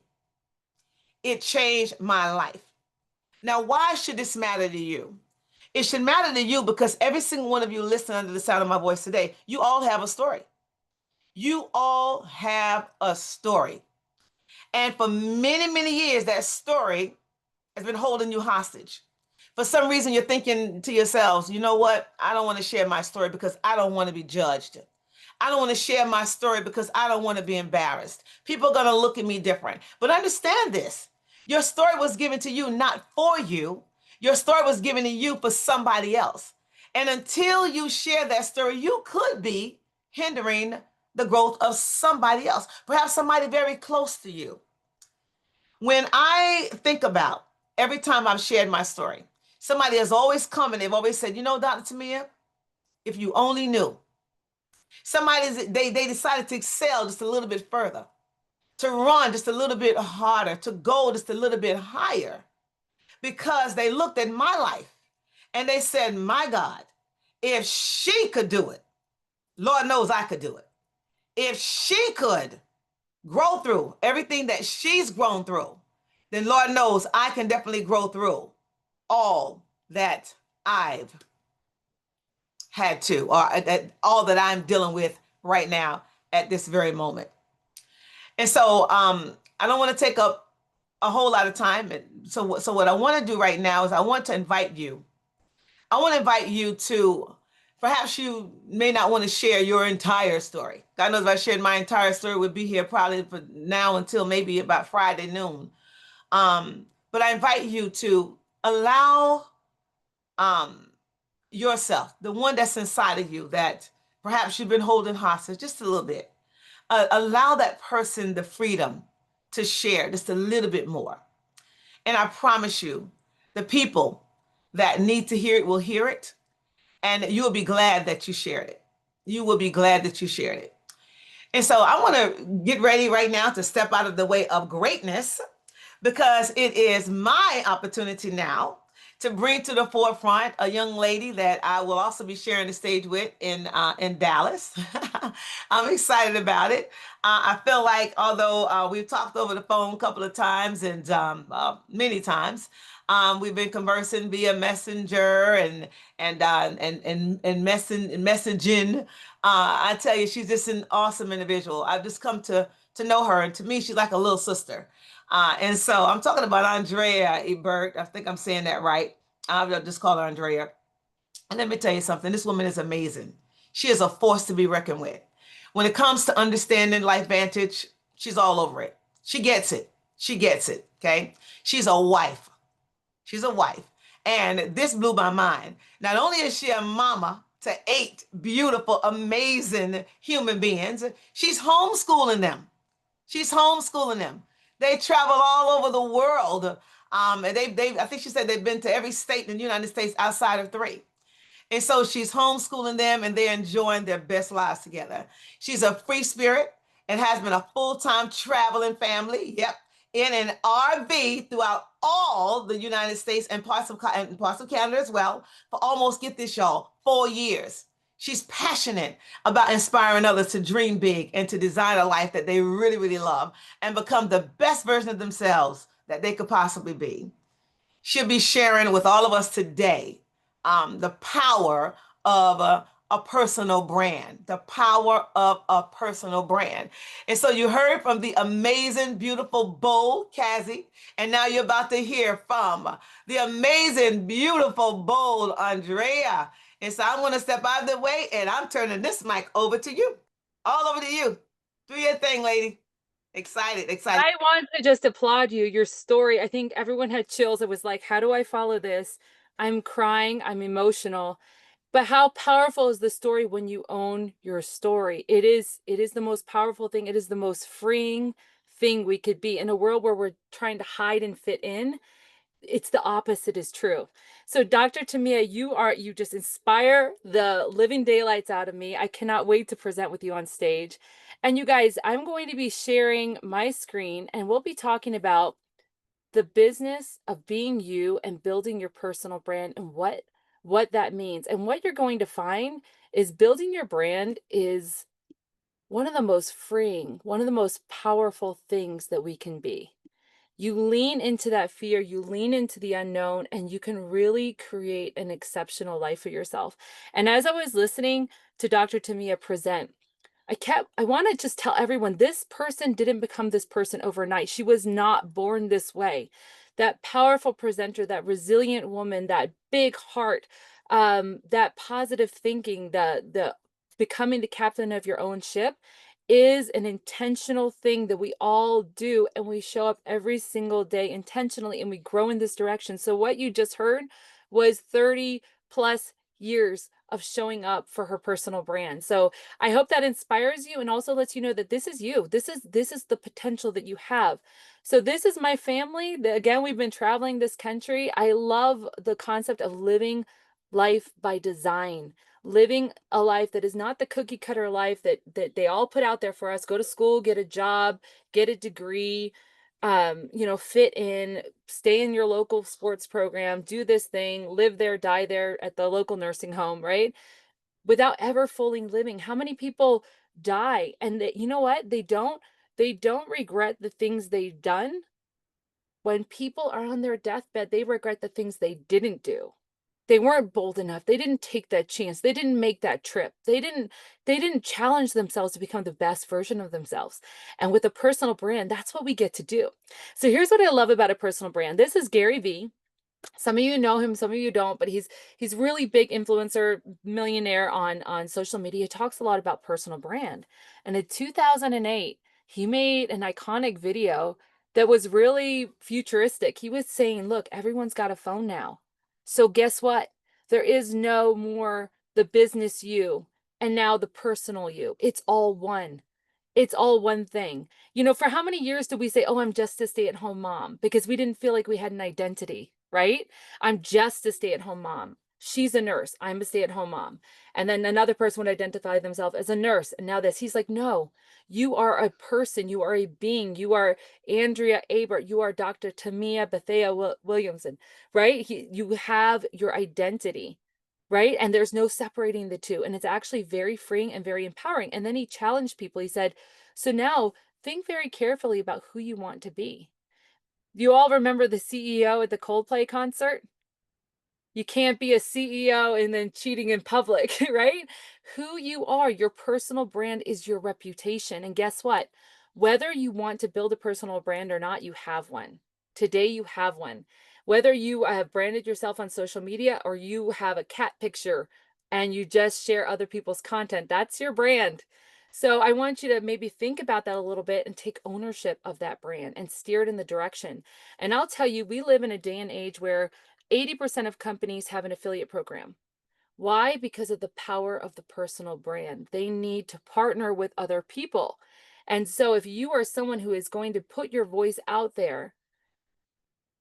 it changed my life. Now, why should this matter to you? It should matter to you because every single one of you listening under the sound of my voice today, you all have a story. You all have a story. And for many, many years, that story has been holding you hostage. For some reason, you're thinking to yourselves, you know what? I don't want to share my story because I don't want to be judged. I don't want to share my story because I don't want to be embarrassed. People are going to look at me different. But understand this, your story was given to you not for you, your story was given to you for somebody else. And until you share that story, you could be hindering the growth of somebody else, perhaps somebody very close to you. When I think about every time I've shared my story, somebody has always come and they've always said, you know, Dr. Tamia, if you only knew. Somebody, they decided to excel just a little bit further, to run just a little bit harder, to go just a little bit higher, because they looked at my life and they said, my God, if she could do it, Lord knows I could do it. If she could grow through everything that she's grown through, then Lord knows I can definitely grow through all that I've had to, or all that I'm dealing with right now at this very moment. And so I don't want to take up a whole lot of time. So what I want to do right now is I want to invite you. I want to invite you to, perhaps you may not want to share your entire story. God knows if I shared my entire story, we'd be here probably for now until maybe about Friday noon. But I invite you to allow um, yourself, the one that's inside of you that perhaps you've been holding hostage just a little bit, allow that person the freedom to share just a little bit more. And I promise you, the people that need to hear it will hear it, and you will be glad that you shared it. You will be glad that you shared it. And so I want to get ready right now to step out of the way of greatness, because it is my opportunity now to bring to the forefront a young lady that I will also be sharing the stage with in Dallas. I'm excited about it. I feel like, although we've talked over the phone a couple of times and many times, we've been conversing via messenger and messaging. I tell you, she's just an awesome individual. I've just come to know her, and to me, she's like a little sister. And so I'm talking about Andrea Ebert. I think I'm saying that right. I'll just call her Andrea. And let me tell you something. This woman is amazing. She is a force to be reckoned with. When it comes to understanding LifeVantage, she's all over it. She gets it. She gets it. Okay. She's a wife. She's a wife. And this blew my mind. Not only is she a mama to 8 beautiful, amazing human beings, she's homeschooling them. She's homeschooling them. They travel all over the world. And I think she said they've been to every state in the United States outside of 3. And so she's homeschooling them and they're enjoying their best lives together. She's a free spirit and has been a full-time traveling family. Yep. In an RV throughout all the United States and parts of Canada as well for almost, get this, y'all, 4 years. She's passionate about inspiring others to dream big and to design a life that they really, really love and become the best version of themselves that they could possibly be. She'll be sharing with all of us today the power of a personal brand, the power of a personal brand. And so you heard from the amazing, beautiful, bold Kazzi, and now you're about to hear from the amazing, beautiful, bold Andrea. And so I'm going to step out of the way and I'm turning this mic over to you. All over to you. Do your thing, lady. Excited, excited. I want to just applaud you, your story. I think everyone had chills. It was like, how do I follow this? I'm crying, I'm emotional. But how powerful is the story when you own your story? It is the most powerful thing. It is the most freeing thing we could be in a world where we're trying to hide and fit in. It's the opposite is true. So Dr. Tamia, you just inspire the living daylights out of me. I cannot wait to present with you on stage. And you guys, I'm going to be sharing my screen and we'll be talking about the business of being you and building your personal brand and what that means. And what you're going to find is building your brand is one of the most freeing, one of the most powerful things that we can be. You lean into that fear, you lean into the unknown, and you can really create an exceptional life for yourself. And as I was listening to Dr. Tamia present, I want to just tell everyone, this person didn't become this person overnight. She was not born this way. That powerful presenter, that resilient woman, that big heart, that positive thinking, the becoming the captain of your own ship is an intentional thing that we all do, and we show up every single day intentionally, and we grow in this direction. So what you just heard was 30 plus years of showing up for her personal brand. So I hope that inspires you and also lets you know that this is you. This is the potential that you have. So this is my family. Again, we've been traveling this country. I love the concept of living life by design, living a life that is not the cookie cutter life that they all put out there for us. Go to school, get a job, get a degree, fit in, stay in your local sports program, do this thing, live there, die there at the local nursing home, right? Without ever fully living. How many people die and you know what? They don't regret the things they've done. When people are on their deathbed, they regret the things they didn't do. They weren't bold enough. They didn't take that chance. They didn't make that trip. They didn't challenge themselves to become the best version of themselves. And with a personal brand, that's what we get to do. So here's what I love about a personal brand. This is Gary Vee. Some of you know him, some of you don't, but he's really big influencer, millionaire on social media. He talks a lot about personal brand. And in 2008, he made an iconic video that was really futuristic. He was saying, look, everyone's got a phone now. So guess what? There is no more the business you and now the personal you. It's all one. It's all one thing. For how many years did we say, oh, I'm just a stay-at-home mom? Because we didn't feel like we had an identity, right? I'm just a stay-at-home mom. She's a nurse. I'm a stay-at-home mom. And then another person would identify themselves as a nurse. And now this, he's like, no, you are a person. You are a being. You are Andrea Ebert. You are Dr. Tamia Bethea Williamson, right? You have your identity. Right. And there's no separating the two. And it's actually very freeing and very empowering. And then he challenged people. He said, so now think very carefully about who you want to be. You all remember the CEO at the Coldplay concert? You can't be a CEO and then cheating in public, right? Who you are, your personal brand is your reputation. And guess what? Whether you want to build a personal brand or not, you have one. Today, you have one. Whether you have branded yourself on social media or you have a cat picture and you just share other people's content, that's your brand. So I want you to maybe think about that a little bit and take ownership of that brand and steer it in the direction. And I'll tell you, we live in a day and age where 80% of companies have an affiliate program. Why? Because of the power of the personal brand. They need to partner with other people. And so if you are someone who is going to put your voice out there,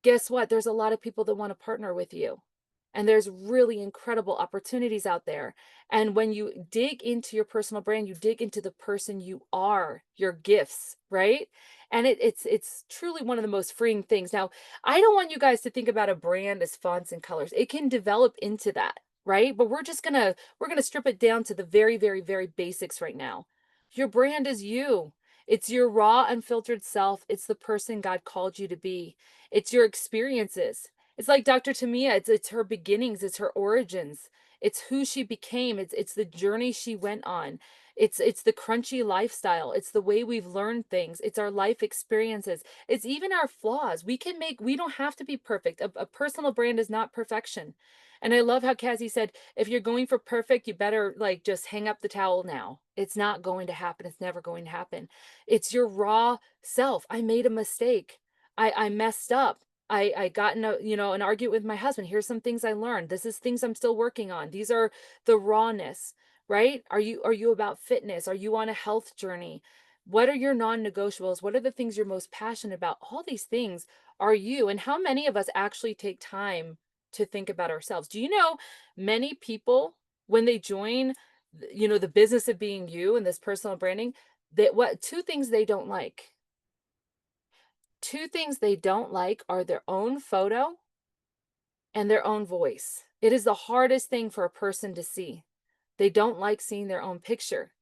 guess what? There's a lot of people that want to partner with you. And there's really incredible opportunities out there. And when you dig into your personal brand, you dig into the person you are, your gifts, right? And it's truly one of the most freeing things. Now, I don't want you guys to think about a brand as fonts and colors. It can develop into that, right? But we're gonna strip it down to the very, very, very basics right now. Your brand is you. It's your raw, unfiltered self. It's the person God called you to be. It's your experiences. It's like Dr. Tamia, it's her beginnings, it's her origins. It's who she became. It's the journey she went on. It's the crunchy lifestyle. It's the way we've learned things. It's our life experiences. It's even our flaws. We don't have to be perfect. A personal brand is not perfection. And I love how Kazzi said, if you're going for perfect, you better like just hang up the towel now. It's not going to happen. It's never going to happen. It's your raw self. I made a mistake. I messed up. I got in an argument with my husband. Here's some things I learned. This is things I'm still working on. These are the rawness, right? Are you about fitness? Are you on a health journey? What are your non-negotiables? What are the things you're most passionate about? All these things are you. And how many of us actually take time to think about ourselves? Do you know many people, when they join, the business of being you and this personal branding, that two things they don't like. Two things they don't like are their own photo and their own voice. It is the hardest thing for a person to see. They don't like seeing their own picture.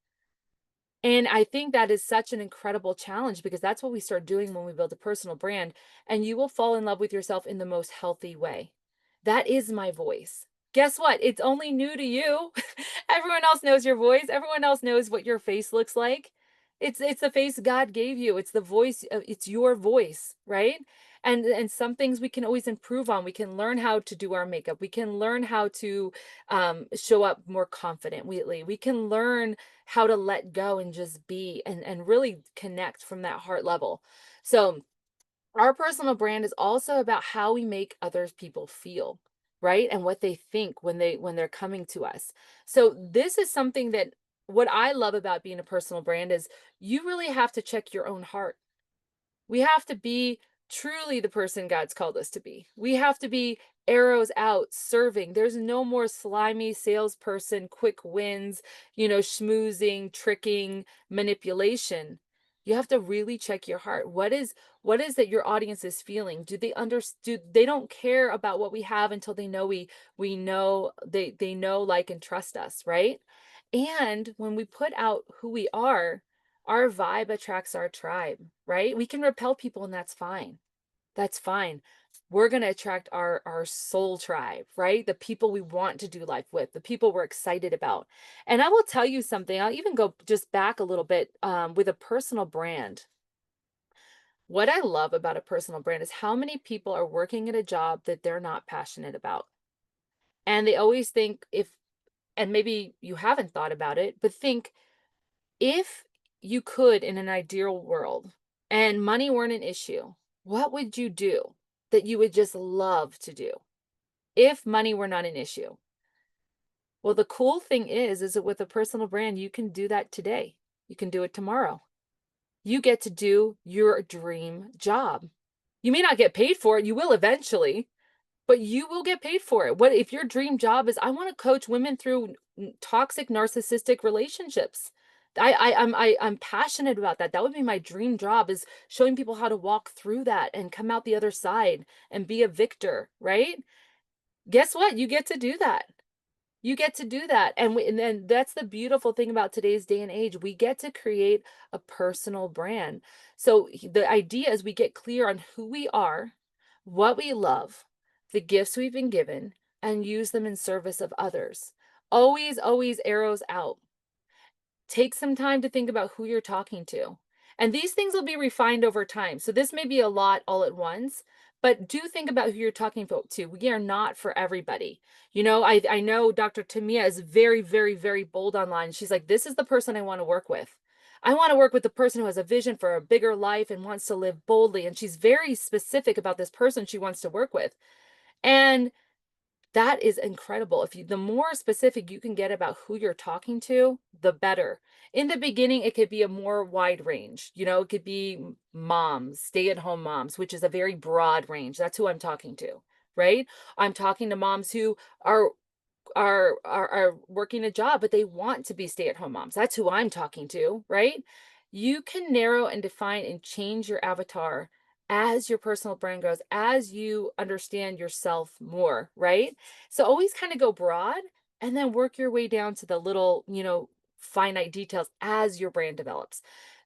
And I think that is such an incredible challenge because that's what we start doing when we build a personal brand, and you will fall in love with yourself in the most healthy way. That is my voice. guess what? It's only new to you. Everyone else knows your voice. Everyone else knows what your face looks like. It's the face God gave you. It's the voice. It's your voice, right? And some things we can always improve on. We can learn how to do our makeup. We can learn how to show up more confidently. We can learn how to let go and just be and really connect from that heart level. So our personal brand is also about how we make others people feel, right? And what they think when they're coming to us. So this is something that what I love about being a personal brand is you really have to check your own heart. We have to be truly the person God's called us to be. We have to be arrows out serving. There's no more slimy salesperson, quick wins, schmoozing, tricking, manipulation. You have to really check your heart. What is that your audience is feeling? Do they understand? They don't care about what we have until they know we know they know, like, and trust us, right? And when we put out who we are, our vibe attracts our tribe, right? We can repel people and that's fine. That's fine. We're going to attract our soul tribe, right? The people we want to do life with, the people we're excited about. And I will tell you something. I'll even go just back a little bit with a personal brand. What I love about a personal brand is how many people are working at a job that they're not passionate about. And they always think and maybe you haven't thought about it, but think, if you could, in an ideal world, and money weren't an issue, what would you do that you would just love to do if money were not an issue? Well, the cool thing is that with a personal brand, you can do that today. You can do it tomorrow. You get to do your dream job. You may not get paid for it. You will eventually, but you will get paid for it. What if your dream job is, I want to coach women through toxic narcissistic relationships? I'm passionate about that. That would be my dream job, is showing people how to walk through that and come out the other side and be a victor, right? Guess what? You get to do that. You get to do that. And then that's the beautiful thing about today's day and age. We get to create a personal brand. So the idea is we get clear on who we are, what we love, the gifts we've been given, and use them in service of others. Always, always arrows out. Take some time to think about who you're talking to. And these things will be refined over time. So this may be a lot all at once, but do think about who you're talking to. We are not for everybody. I know Dr. Tamia is very, very, very bold online. She's like, this is the person I want to work with. I want to work with the person who has a vision for a bigger life and wants to live boldly. And she's very specific about this person she wants to work with. And that is incredible. The more specific you can get about who you're talking to, the better. In the beginning, it could be a more wide range. It could be moms, stay-at-home moms, which is a very broad range. That's who I'm talking to, right? I'm talking to moms who are working a job, but they want to be stay-at-home moms. That's who I'm talking to, right? You can narrow and define and change your avatar as your personal brand grows, as you understand yourself more, right? So always kind of go broad and then work your way down to the little, finite details as your brand develops.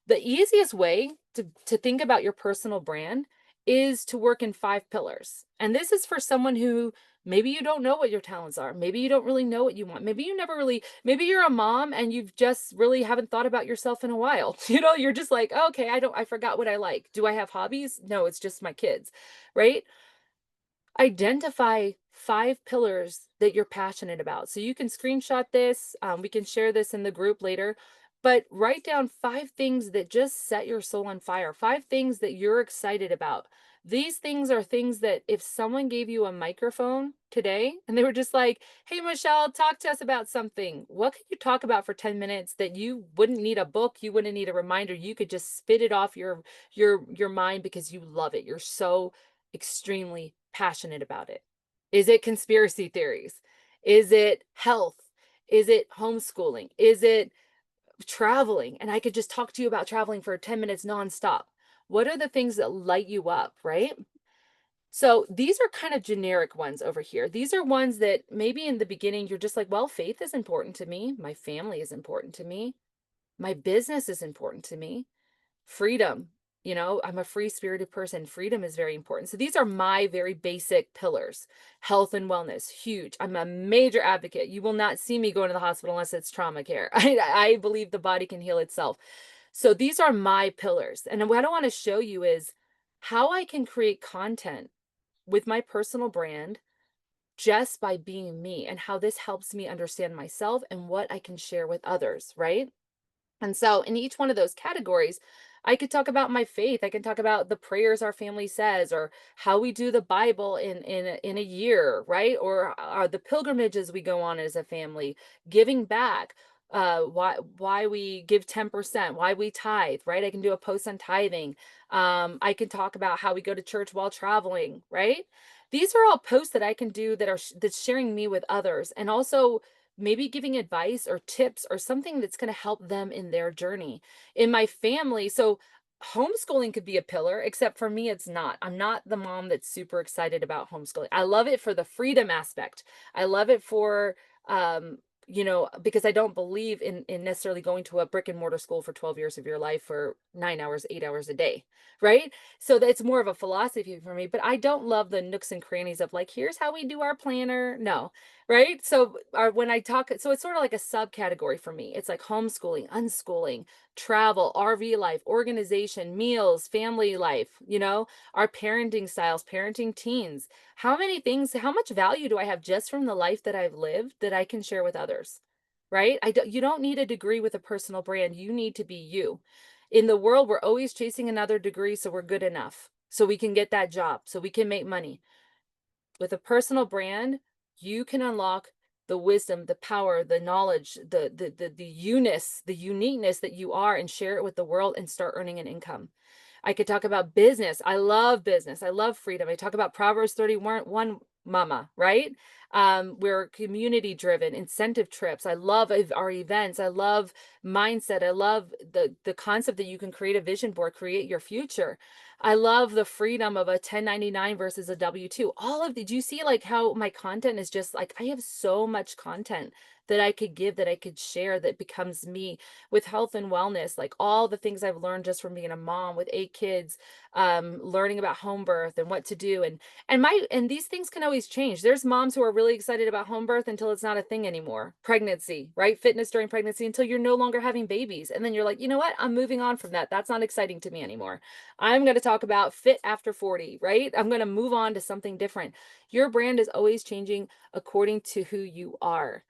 The easiest way to think about your personal brand is to work in 5 pillars. And this is for someone who maybe you don't know what your talents are. Maybe you don't really know what you want. Maybe maybe you're a mom and you've just really haven't thought about yourself in a while. You're just like, oh, okay, I forgot what I like. Do I have hobbies? No, it's just my kids, right? Identify 5 pillars that you're passionate about. So you can screenshot this. We can share this in the group later, but write down 5 things that just set your soul on fire, 5 things that you're excited about. These things are things that if someone gave you a microphone today and they were just like, hey, Michelle, talk to us about something. What could you talk about for 10 minutes that you wouldn't need a book? You wouldn't need a reminder. You could just spit it off your mind because you love it. You're so extremely passionate about it. Is it conspiracy theories? Is it health? Is it homeschooling? Is it traveling? And I could just talk to you about traveling for 10 minutes nonstop. What are the things that light you up, right? So these are kind of generic ones over here. These are ones that maybe in the beginning you're just like, well, faith is important to me. My family is important to me. My business is important to me. Freedom You know, I'm a free-spirited person. Freedom is very important. So these are my very basic pillars. Health and wellness, huge. I'm a major advocate. You will not see me going to the hospital unless it's trauma care. I believe the body can heal itself. So these are my pillars. And what I want to show you is how I can create content with my personal brand just by being me, and how this helps me understand myself and what I can share with others, right? And so in each one of those categories, I could talk about my faith. I can talk about the prayers our family says, or how we do the Bible in a year, right? Or the pilgrimages we go on as a family, giving back, why we give 10%, why we tithe, right? I can do a post on tithing. I can talk about how we go to church while traveling, right? These are all posts that I can do that are that's sharing me with others, and also maybe giving advice or tips or something that's going to help them in their journey. In my family, so homeschooling could be a pillar, except for me, it's not. I'm not the mom that's super excited about homeschooling. I love it for the freedom aspect. I love it for, because I don't believe in necessarily going to a brick and mortar school for 12 years of your life for 9 hours, 8 hours a day, right? So that's more of a philosophy for me, but I don't love the nooks and crannies of like, here's how we do our planner. No, right? So when I talk, so it's sort of like a subcategory for me. It's like homeschooling, unschooling, travel, RV life, organization, meals, family life, our parenting styles, parenting teens. How many things, how much value do I have just from the life that I've lived that I can share with others? Right? You don't need a degree with a personal brand. You need to be you. In the world, we're always chasing another degree so we're good enough, so we can get that job, so we can make money. With a personal brand, you can unlock the wisdom, the power, the knowledge, the uniqueness that you are, and share it with the world and start earning an income. I could talk about business. I love business. I love freedom. I talk about Proverbs 31 mama, right? We're community driven, incentive trips. I love our events. I love mindset. I love the concept that you can create a vision board, create your future. I love the freedom of a 1099 versus a W-2. All of the, do you see like how my content is just like, I have so much content that I could give, that I could share, that becomes me, with health and wellness, like all the things I've learned just from being a mom with 8 kids, learning about home birth and what to do. And these things can always change. There's moms who are really excited about home birth until it's not a thing anymore. Pregnancy, right? Fitness during pregnancy until you're no longer having babies. And then you're like, you know what? I'm moving on from that. That's not exciting to me anymore. I'm going to talk about fit after 40, right? I'm going to move on to something different. Your brand is always changing according to who you are.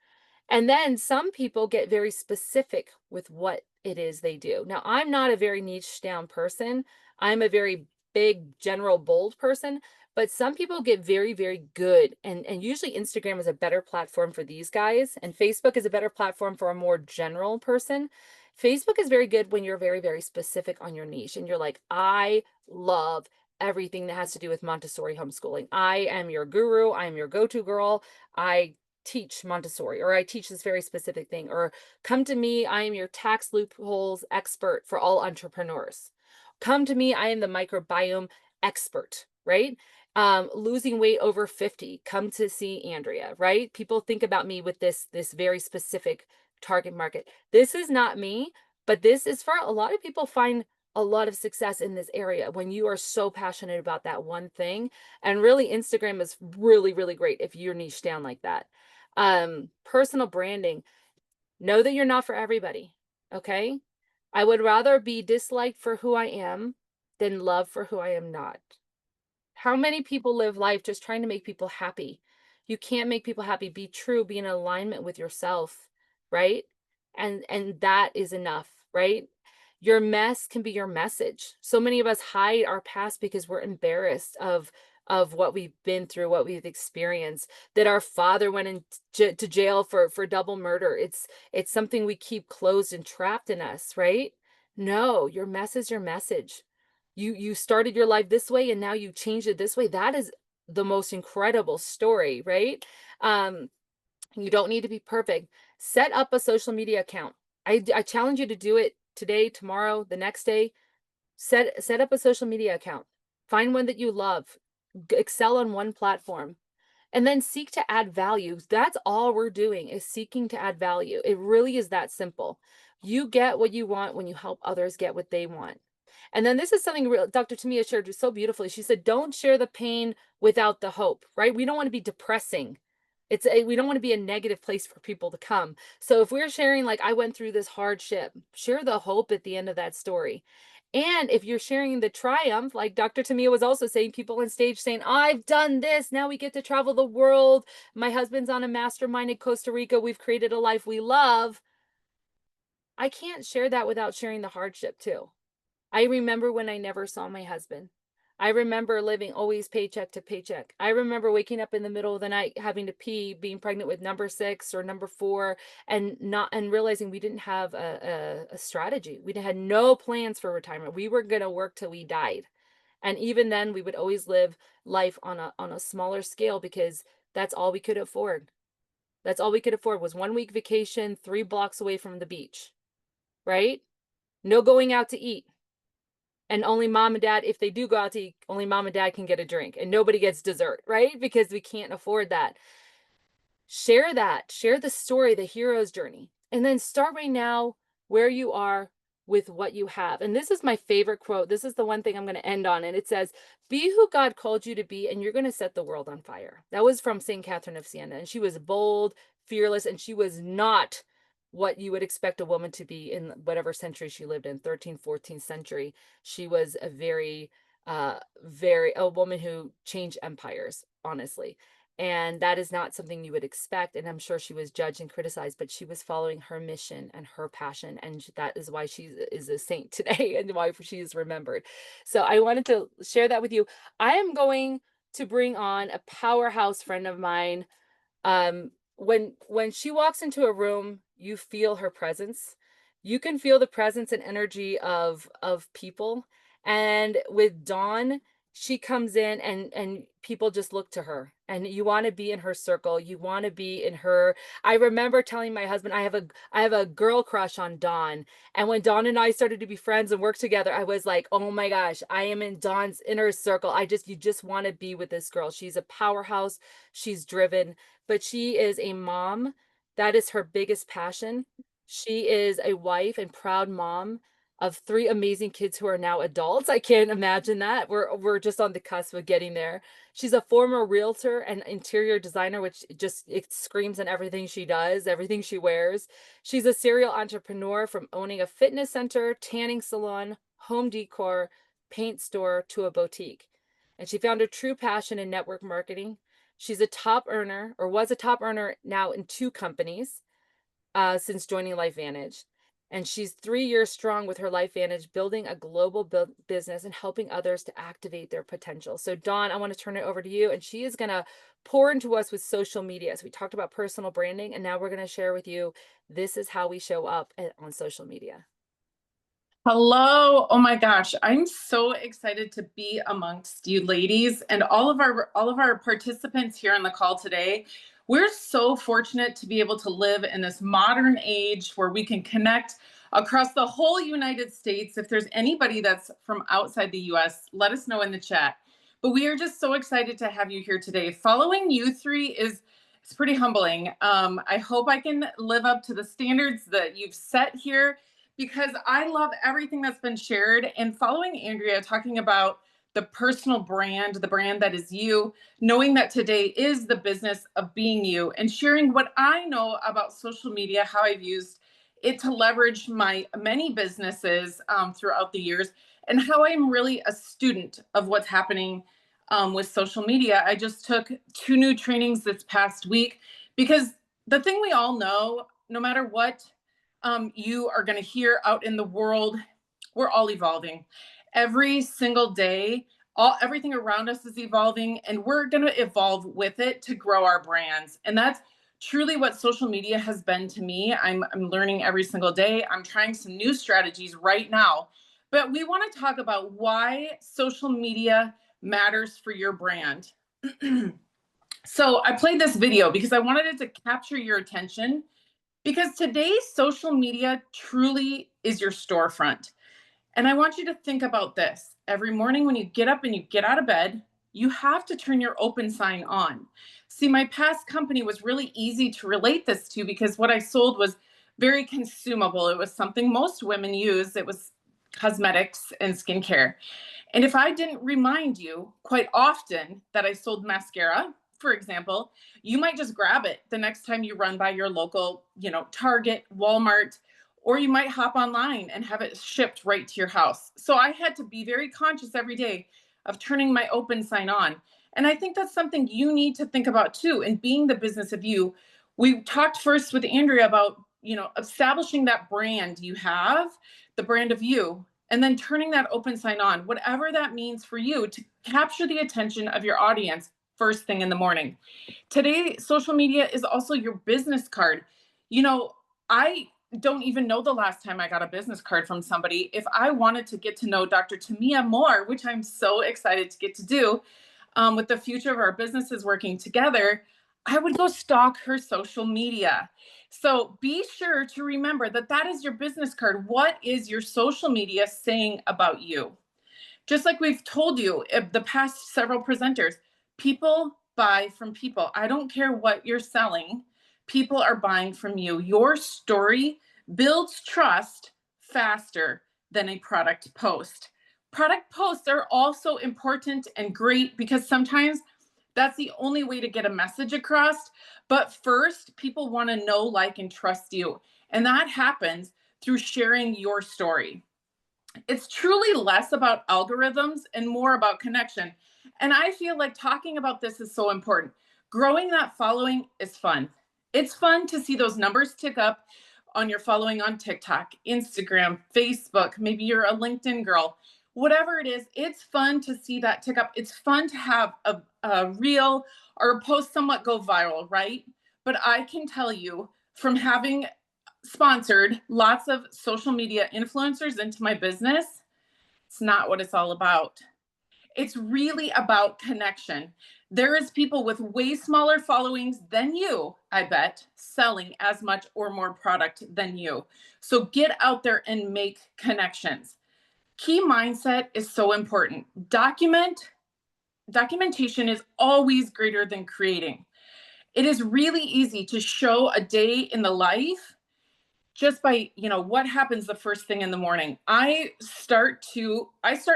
And then some people get very specific with what it is they do. Now, I'm not a very niche down person. I'm a very big, general, bold person. But some people get very, very good. And usually Instagram is a better platform for these guys. And Facebook is a better platform for a more general person. Facebook is very good when you're very, very specific on your niche. And you're like, I love everything that has to do with Montessori homeschooling. I am your guru. I am your go-to girl. I teach Montessori, or I teach this very specific thing, or come to me, I am your tax loopholes expert for all entrepreneurs. Come to me, I am the microbiome expert, right? Losing weight over 50, come to see Andrea, right? People think about me with this very specific target market. This is not me, but this is for a lot of people find a lot of success in this area when you are so passionate about that one thing. And really, Instagram is really, really great if you're niche down like that. Personal branding, know that you're not for everybody. Okay. I would rather be disliked for who I am than loved for who I am not. How many people live life just trying to make people happy? You can't make people happy. Be true, be in alignment with yourself, right? And that is enough, right? Your mess can be your message. So many of us hide our past because we're embarrassed of what we've been through, what we've experienced, that our father went into jail for double murder. It's something we keep closed and trapped in us, right? No, your mess is your message. You started your life this way and now you changed it this way. That is the most incredible story, right? You don't need to be perfect. Set up a social media account. I challenge you to do it today, tomorrow, the next day. Set up a social media account. Find one that you love. Excel on one platform. And then seek to add value. That's all we're doing, is seeking to add value. It really is that simple. You get what you want when you help others get what they want. And then this is something real, Dr. Tamia shared so beautifully. She said, don't share the pain without the hope, right? We don't want to be depressing. We don't want to be a negative place for people to come. So if we're sharing, like, I went through this hardship, share the hope at the end of that story. And if you're sharing the triumph, like Dr. Tamia was also saying, people on stage saying, I've done this, now we get to travel the world. My husband's on a mastermind in Costa Rica. We've created a life we love. I can't share that without sharing the hardship too. I remember when I never saw my husband. I remember living always paycheck to paycheck. I remember waking up in the middle of the night having to pee, being pregnant with number 6 or number 4, and realizing we didn't have a strategy. We had no plans for retirement. We were gonna work till we died. And even then we would always live life on a smaller scale because that's all we could afford. That's all we could afford was 1 week vacation, 3 blocks away from the beach, right? No going out to eat. And only mom and dad, if they do go out to eat, only mom and dad can get a drink and nobody gets dessert, right? Because we can't afford that. Share that, share the story, the hero's journey, and then start right now where you are with what you have. And this is my favorite quote. This is the one thing I'm going to end on. And it says, be who God called you to be, and you're going to set the world on fire. That was from St. Catherine of Siena. And she was bold, fearless, and she was not what you would expect a woman to be in whatever century she lived in, 13th, 14th century. She was a a woman who changed empires, honestly. And that is not something you would expect. And I'm sure she was judged and criticized, but she was following her mission and her passion. And that is why she is a saint today and why she is remembered. So I wanted to share that with you. I am going to bring on a powerhouse friend of mine. When she walks into a room, you feel her presence. You can feel the presence and energy of people. And with Dawn, she comes in and people just look to her, and you want to be in her circle. You want to be in her. I remember telling my husband, I have a girl crush on Dawn. And when Dawn and I started to be friends and work together, I was like, oh my gosh, I am in Dawn's inner circle. You just want to be with this girl. She's a powerhouse. She's driven, but she is a mom. That is her biggest passion. She is a wife and proud mom of 3 amazing kids who are now adults. I can't imagine that. We're just on the cusp of getting there. She's a former realtor and interior designer, which it screams in everything she does, everything she wears. She's a serial entrepreneur, from owning a fitness center, tanning salon, home decor, paint store, to a boutique. And she found her true passion in network marketing. She's a top earner, or was a top earner now in 2 companies since joining LifeVantage. And she's 3 years strong with her LifeVantage, building a global business and helping others to activate their potential. So Dawn, I want to turn it over to you, and she is going to pour into us with social media. So we talked about personal branding, and now we're going to share with you, this is how we show up on social media. Hello. Oh my gosh. I'm so excited to be amongst you ladies and all of our participants here on the call today. We're so fortunate to be able to live in this modern age where we can connect across the whole United States. If there's anybody that's from outside the US, let us know in the chat. But we are just so excited to have you here today. Following you 3 it's pretty humbling. I hope I can live up to the standards that you've set here, because I love everything that's been shared. And following Andrea talking about the personal brand, the brand that is you, knowing that today is the business of being you, and sharing what I know about social media, how I've used it to leverage my many businesses throughout the years, and how I'm really a student of what's happening with social media. I just took 2 new trainings this past week, because the thing we all know, no matter what you are going to hear out in the world, we're all evolving. Every single day, everything around us is evolving, and we're going to evolve with it to grow our brands. And that's truly what social media has been to me. I'm learning every single day. I'm trying some new strategies right now. But we want to talk about why social media matters for your brand. So I played this video because I wanted it to capture your attention, because today's social media truly is your storefront. And I want you to think about this. Every morning when you get up and you get out of bed, you have to turn your open sign on. See, my past company was really easy to relate this to, because what I sold was very consumable. It was something most women use. It was cosmetics and skincare. And if I didn't remind you quite often that I sold mascara, for example, you might just grab it the next time you run by your local, Target, Walmart, or you might hop online and have it shipped right to your house. So I had to be very conscious every day of turning my open sign on. And I think that's something you need to think about too. And being the business of you, we talked first with Andrea about, establishing that brand you have, the brand of you, and then turning that open sign on, whatever that means for you, to capture the attention of your audience first thing in the morning. Today, social media is also your business card. I don't even know the last time I got a business card from somebody. If I wanted to get to know Dr. Tamia more, which I'm so excited to get to do, with the future of our businesses working together, I would go stalk her social media. So be sure to remember that that is your business card. What is your social media saying about you? Just like we've told you, the past several presenters, people buy from people. I don't care what you're selling. People are buying from you. Your story builds trust faster than a product post. Product posts are also important and great because sometimes that's the only way to get a message across. But first, people want to know, like, and trust you. And that happens through sharing your story. It's truly less about algorithms and more about connection. And I feel like talking about this is so important. Growing that following is fun. It's fun to see those numbers tick up on your following on TikTok, Instagram, Facebook. Maybe you're a LinkedIn girl. Whatever it is, it's fun to see that tick up. It's fun to have a reel or a post somewhat go viral, right? But I can tell you from having sponsored lots of social media influencers into my business, it's not what it's all about. It's really about connection. There is people with way smaller followings than you, I bet, selling as much or more product than you. So get out there and make connections. Key mindset is so important. Documentation is always greater than creating. It is really easy to show a day in the life just by, what happens the first thing in the morning. I start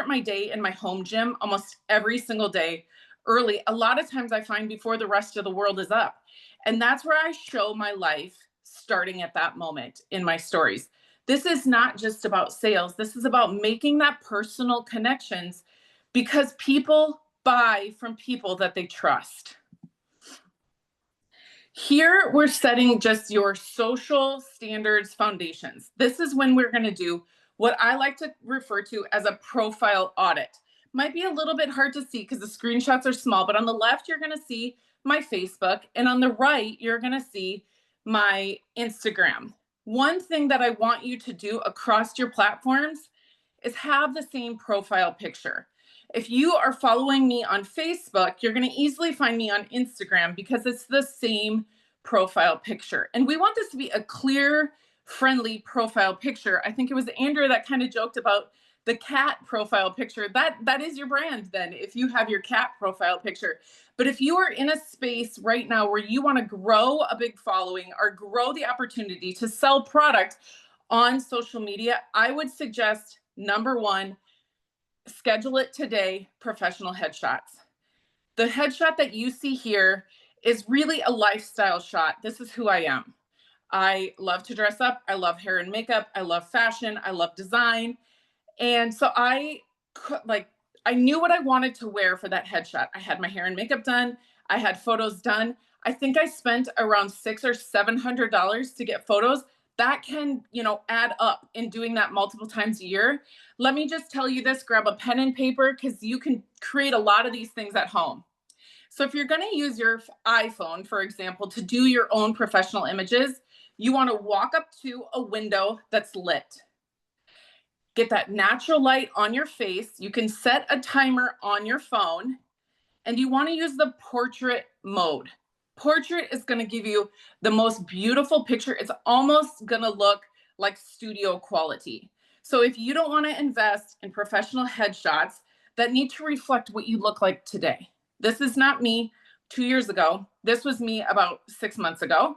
my day in my home gym almost every single day early. A lot of times I find before the rest of the world is up. And that's where I show my life starting at that moment in my stories. This is not just about sales. This is about making that personal connections because people buy from people that they trust. Here, we're setting just your social standards foundations. This is when we're going to do what I like to refer to as a profile audit. Might be a little bit hard to see because the screenshots are small, but on the left, you're going to see my Facebook, and on the right, you're going to see my Instagram. One thing that I want you to do across your platforms is have the same profile picture. If you are following me on Facebook, you're going to easily find me on Instagram because it's the same profile picture. And we want this to be a clear, friendly profile picture. I think it was Andrea that kind of joked about the cat profile picture. That is your brand then, if you have your cat profile picture. But if you are in a space right now where you want to grow a big following or grow the opportunity to sell product on social media, I would suggest, number one, schedule it today, professional headshots. The headshot that you see here is really a lifestyle shot. This is who I am. I love to dress up. I love hair and makeup. I love fashion. I love design. And so I knew what I wanted to wear for that headshot. I had my hair and makeup done. I had photos done. I think I spent around $600 or $700 to get photos. That can, add up in doing that multiple times a year. Let me just tell you this, grab a pen and paper because you can create a lot of these things at home. So if you're going to use your iPhone, for example, to do your own professional images, you want to walk up to a window that's lit. Get that natural light on your face. You can set a timer on your phone, and you want to use the portrait mode. Portrait is going to give you the most beautiful picture. It's almost going to look like studio quality. So if you don't want to invest in professional headshots that need to reflect what you look like today, this is not me 2 years ago. This was me about 6 months ago.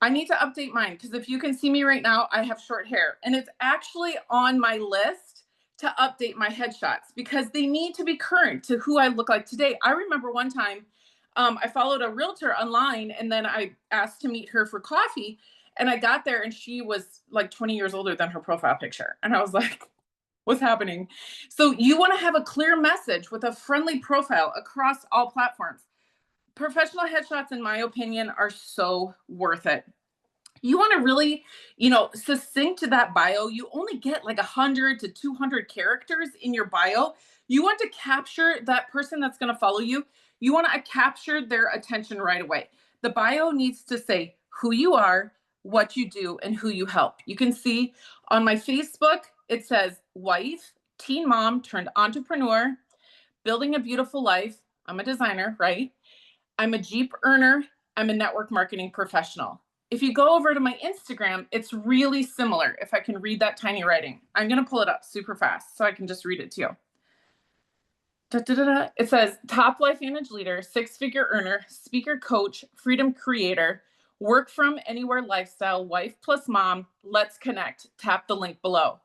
I need to update mine because if you can see me right now, I have short hair, and it's actually on my list to update my headshots because they need to be current to who I look like today. I remember one time I followed a realtor online, and then I asked to meet her for coffee, and I got there and she was like 20 years older than her profile picture. And I was like, what's happening? So you want to have a clear message with a friendly profile across all platforms. Professional headshots, in my opinion, are so worth it. You want to really, succinct to that bio. You only get like 100 to 200 characters in your bio. You want to capture that person that's going to follow you. You want to capture their attention right away. The bio needs to say who you are, what you do, and who you help. You can see on my Facebook, it says wife, teen mom turned entrepreneur, building a beautiful life. I'm a designer, right? I'm a Jeep earner. I'm a network marketing professional. If you go over to my Instagram, it's really similar. If I can read that tiny writing, I'm going to pull it up super fast so I can just read it to you. It says top LifeVantage leader, 6-figure earner, speaker coach, freedom creator, work from anywhere lifestyle, wife plus mom. Let's connect. Tap the link below.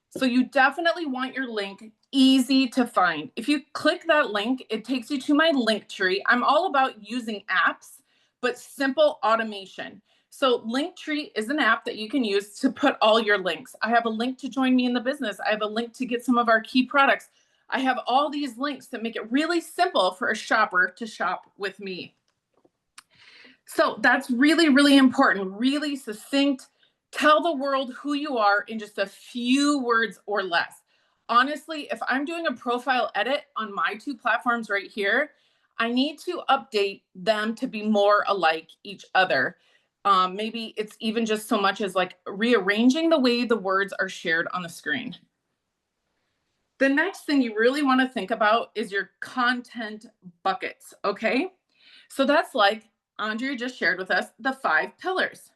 So you definitely want your link easy to find. If you click that link, it takes you to my link tree. I'm all about using apps, but simple automation. So Linktree is an app that you can use to put all your links. I have a link to join me in the business. I have a link to get some of our key products. I have all these links that make it really simple for a shopper to shop with me. So that's really, really important, really succinct. Tell the world who you are in just a few words or less. Honestly, if I'm doing a profile edit on my 2 platforms right here, I need to update them to be more alike each other. Maybe it's even just so much as like rearranging the way the words are shared on the screen. The next thing you really want to think about is your content buckets, okay? So that's like Andrea just shared with us the 5 pillars.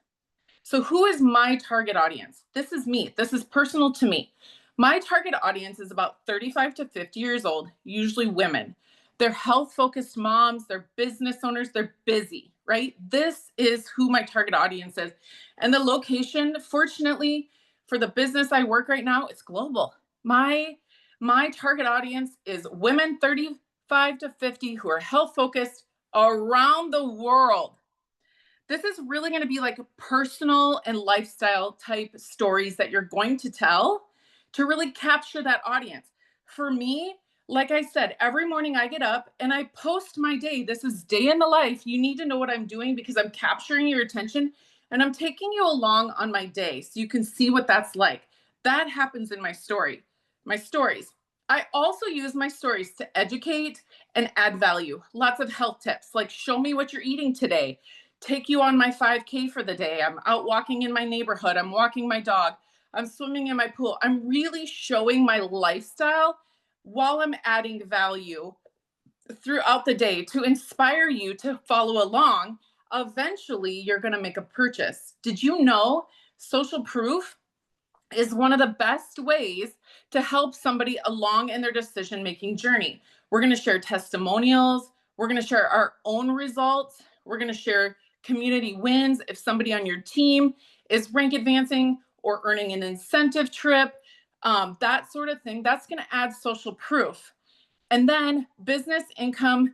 So who is my target audience? This is me. This is personal to me. My target audience is about 35 to 50 years old, usually women. They're health-focused moms, they're business owners, they're busy, right? This is who my target audience is. And the location, fortunately, for the business I work right now, it's global. My target audience is women 35 to 50 who are health-focused around the world. This is really going to be like personal and lifestyle type stories that you're going to tell to really capture that audience. For me, like I said, every morning I get up and I post my day. This is day in the life. You need to know what I'm doing because I'm capturing your attention and I'm taking you along on my day so you can see what that's like. That happens in my stories. I also use my stories to educate and add value. Lots of health tips, like show me what you're eating today. Take you on my 5K for the day. I'm out walking in my neighborhood. I'm walking my dog. I'm swimming in my pool. I'm really showing my lifestyle while I'm adding value throughout the day to inspire you to follow along. Eventually, you're going to make a purchase. Did you know social proof is one of the best ways to help somebody along in their decision-making journey? We're going to share testimonials. We're going to share our own results. We're going to share community wins. If somebody on your team is rank advancing or earning an incentive trip, that sort of thing, that's going to add social proof. And then business income,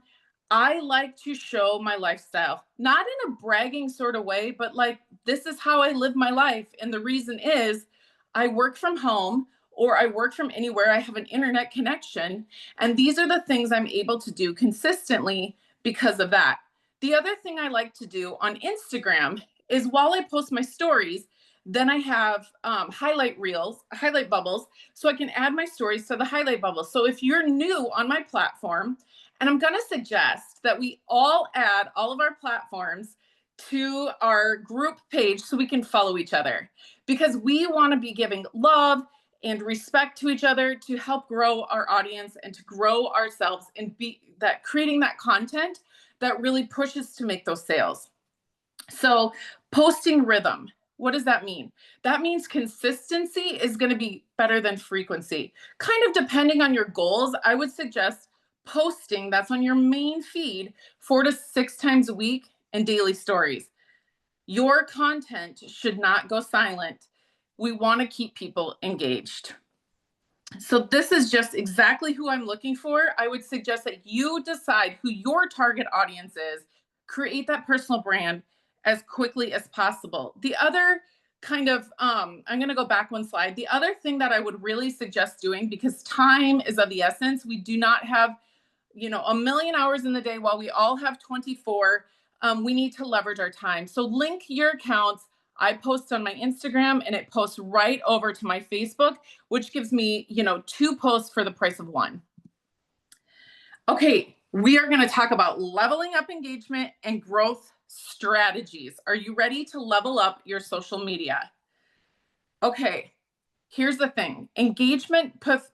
I like to show my lifestyle, not in a bragging sort of way, but like, this is how I live my life. And the reason is I work from home or I work from anywhere. I have an internet connection. And these are the things I'm able to do consistently because of that. The other thing I like to do on Instagram is while I post my stories, then I have highlight bubbles, so I can add my stories to the highlight bubbles. So if you're new on my platform, and I'm going to suggest that we all add all of our platforms to our group page so we can follow each other, because we want to be giving love and respect to each other to help grow our audience and to grow ourselves and be that creating that content that really pushes to make those sales. So posting rhythm, what does that mean? That means consistency is going to be better than frequency. Kind of depending on your goals, I would suggest posting that's on your main feed 4 to 6 times a week and daily stories. Your content should not go silent. We want to keep people engaged. So this is just exactly who I'm looking for. I would suggest that you decide who your target audience is, create that personal brand as quickly as possible. The other kind of, I'm going to go back one slide. The other thing that I would really suggest doing, because time is of the essence, we do not have, a million hours in the day while we all have 24. We need to leverage our time. So link your accounts. I post on my Instagram and it posts right over to my Facebook, which gives me, 2 posts for the price of 1. Okay, we are going to talk about leveling up engagement and growth strategies. Are you ready to level up your social media? Okay, here's the thing. Engagement plus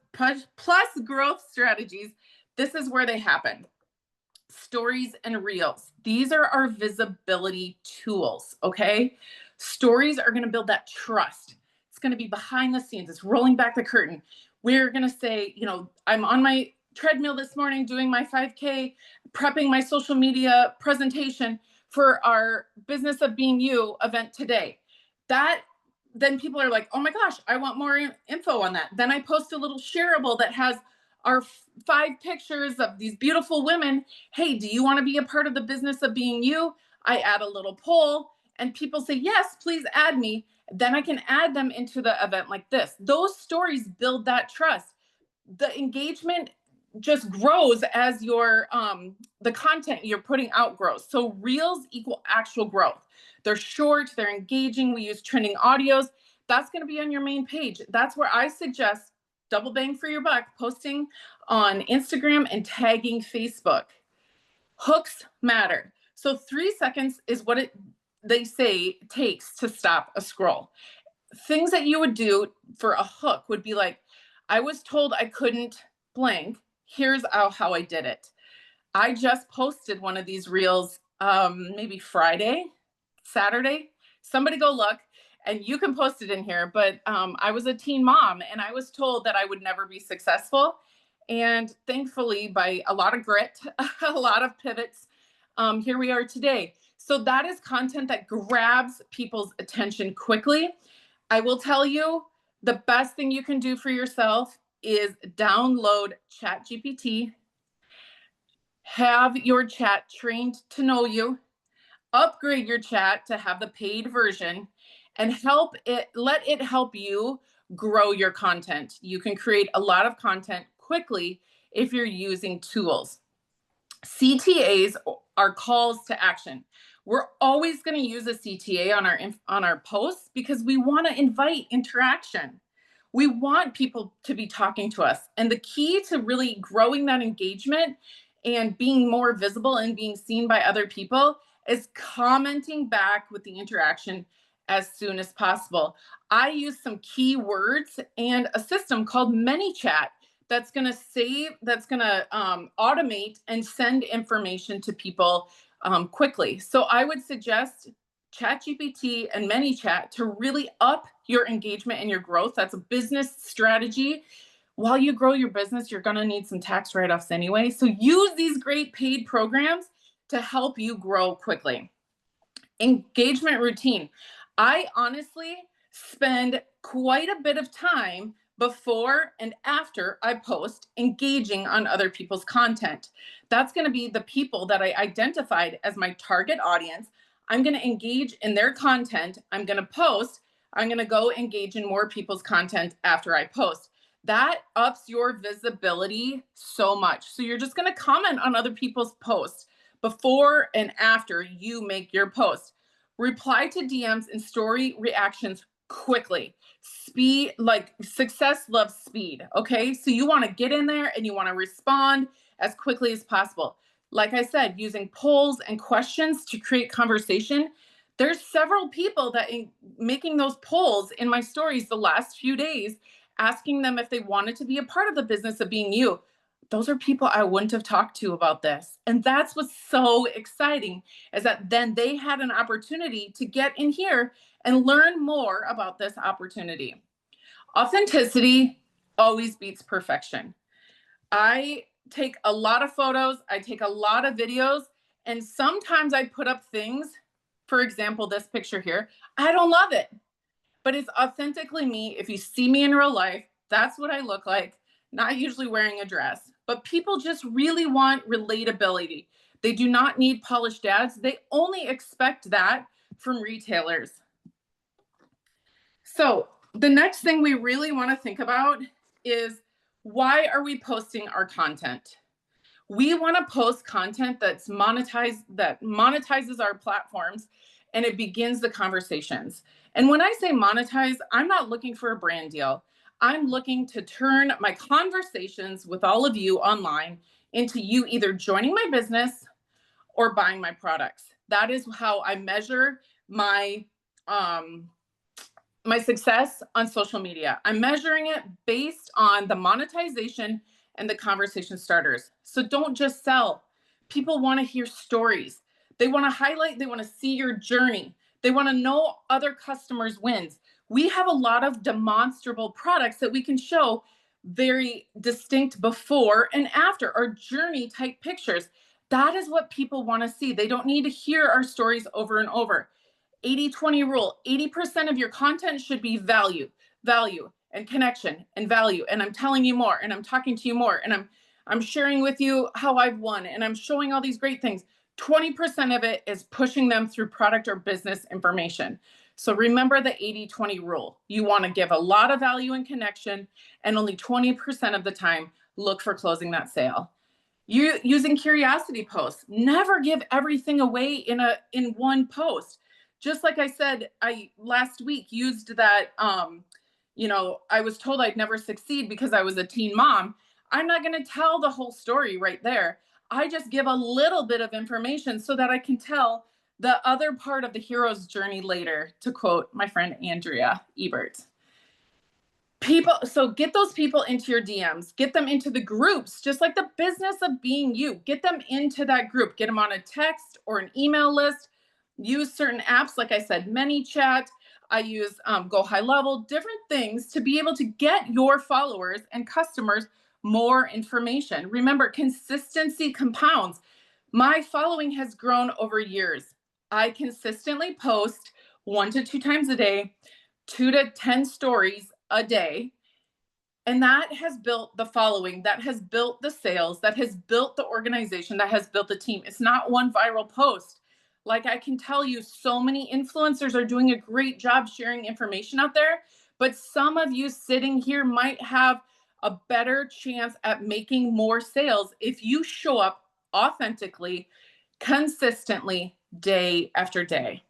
growth strategies, this is where they happen. Stories and reels. These are our visibility tools, okay? Stories are going to build that trust. It's going to be behind the scenes. It's rolling back the curtain. We're going to say, I'm on my treadmill this morning doing my 5K, prepping my social media presentation for our Business of Being You event today. Then people are like, oh my gosh, I want more info on that. Then I post a little shareable that has our 5 pictures of these beautiful women. Hey, do you want to be a part of the Business of Being You? I add a little poll and people say, yes, please add me. Then I can add them into the event like this. Those stories build that trust. The engagement just grows as your the content you're putting out grows. So reels equal actual growth. They're short, they're engaging. We use trending audios. That's going to be on your main page. That's where I suggest double bang for your buck, posting on Instagram and tagging Facebook. Hooks matter. So 3 seconds is what they say takes to stop a scroll. Things that you would do for a hook would be like, I was told I couldn't blank. Here's how I did it. I just posted one of these reels maybe Friday, Saturday. Somebody go look. And you can post it in here, but I was a teen mom and I was told that I would never be successful. And thankfully, by a lot of grit, a lot of pivots, here we are today. So that is content that grabs people's attention quickly. I will tell you, the best thing you can do for yourself is download ChatGPT, have your chat trained to know you, upgrade your chat to have the paid version, and let it help you grow your content. You can create a lot of content quickly if you're using tools. CTAs are calls to action. We're always going to use a CTA on our posts because we want to invite interaction. We want people to be talking to us. And the key to really growing that engagement and being more visible and being seen by other people is commenting back with the interaction as soon as possible. I use some keywords and a system called ManyChat that's going to automate and send information to people quickly. So I would suggest ChatGPT and ManyChat to really up your engagement and your growth. That's a business strategy. While you grow your business, you're going to need some tax write-offs anyway. So use these great paid programs to help you grow quickly. Engagement routine. I honestly spend quite a bit of time before and after I post engaging on other people's content. That's going to be the people that I identified as my target audience. I'm going to engage in their content. I'm going to post. I'm going to go engage in more people's content after I post. That ups your visibility so much. So you're just going to comment on other people's posts before and after you make your post. Reply to DMs and story reactions quickly. Speed, like success loves speed. Okay. So you want to get in there and you want to respond as quickly as possible. Like I said, using polls and questions to create conversation. There's several people that making those polls in my stories the last few days, asking them if they wanted to be a part of the Business of Being You. Those are people I wouldn't have talked to about this. And that's what's so exciting, is that then they had an opportunity to get in here and learn more about this opportunity. Authenticity always beats perfection. I take a lot of photos, I take a lot of videos, and sometimes I put up things for example, this picture here, I don't love it, but it's authentically me. If you see me in real life, that's what I look like, not usually wearing a dress, but people just really want relatability. They do not need polished ads. They only expect that from retailers. So the next thing we really want to think about is, why are we posting our content? We want to post content that monetizes our platforms, and it begins the conversations. And when I say monetize, I'm not looking for a brand deal. I'm looking to turn my conversations with all of you online into you either joining my business or buying my products. That is how I measure my my success on social media. I'm measuring it based on the monetization and the conversation starters. So don't just sell. People want to hear stories. They want to highlight, they want to see your journey. They want to know other customers' wins. We have a lot of demonstrable products that we can show very distinct before and after, our journey type pictures. That is what people want to see. They don't need to hear our stories over and over. 80-20 rule, 80% of your content should be value and connection and value. And I'm telling you more, and I'm talking to you more, and I'm sharing with you how I've won, and I'm showing all these great things. 20% of it is pushing them through product or business information. So remember the 80-20 rule. You want to give a lot of value and connection, and only 20% of the time look for closing that sale. You using curiosity posts. Never give everything away in one post. Just like I said, I last week used that, I was told I'd never succeed because I was a teen mom. I'm not going to tell the whole story right there. I just give a little bit of information so that I can tell the other part of the hero's journey later, to quote my friend Andrea Ebert. So get those people into your DMs, get them into the groups, just like the business of being you. Get them into that group, get them on a text or an email list. Use certain apps, like I said, ManyChat. I use Go High Level, different things to be able to get your followers and customers more information. Remember, consistency compounds. My following has grown over years. I consistently post 1 to 2 times a day, 2 to 10 stories a day. And that has built the following, that has built the sales, that has built the organization, that has built the team. It's not one viral post. Like I can tell you, so many influencers are doing a great job sharing information out there, but some of you sitting here might have a better chance at making more sales if you show up authentically, consistently, day after day.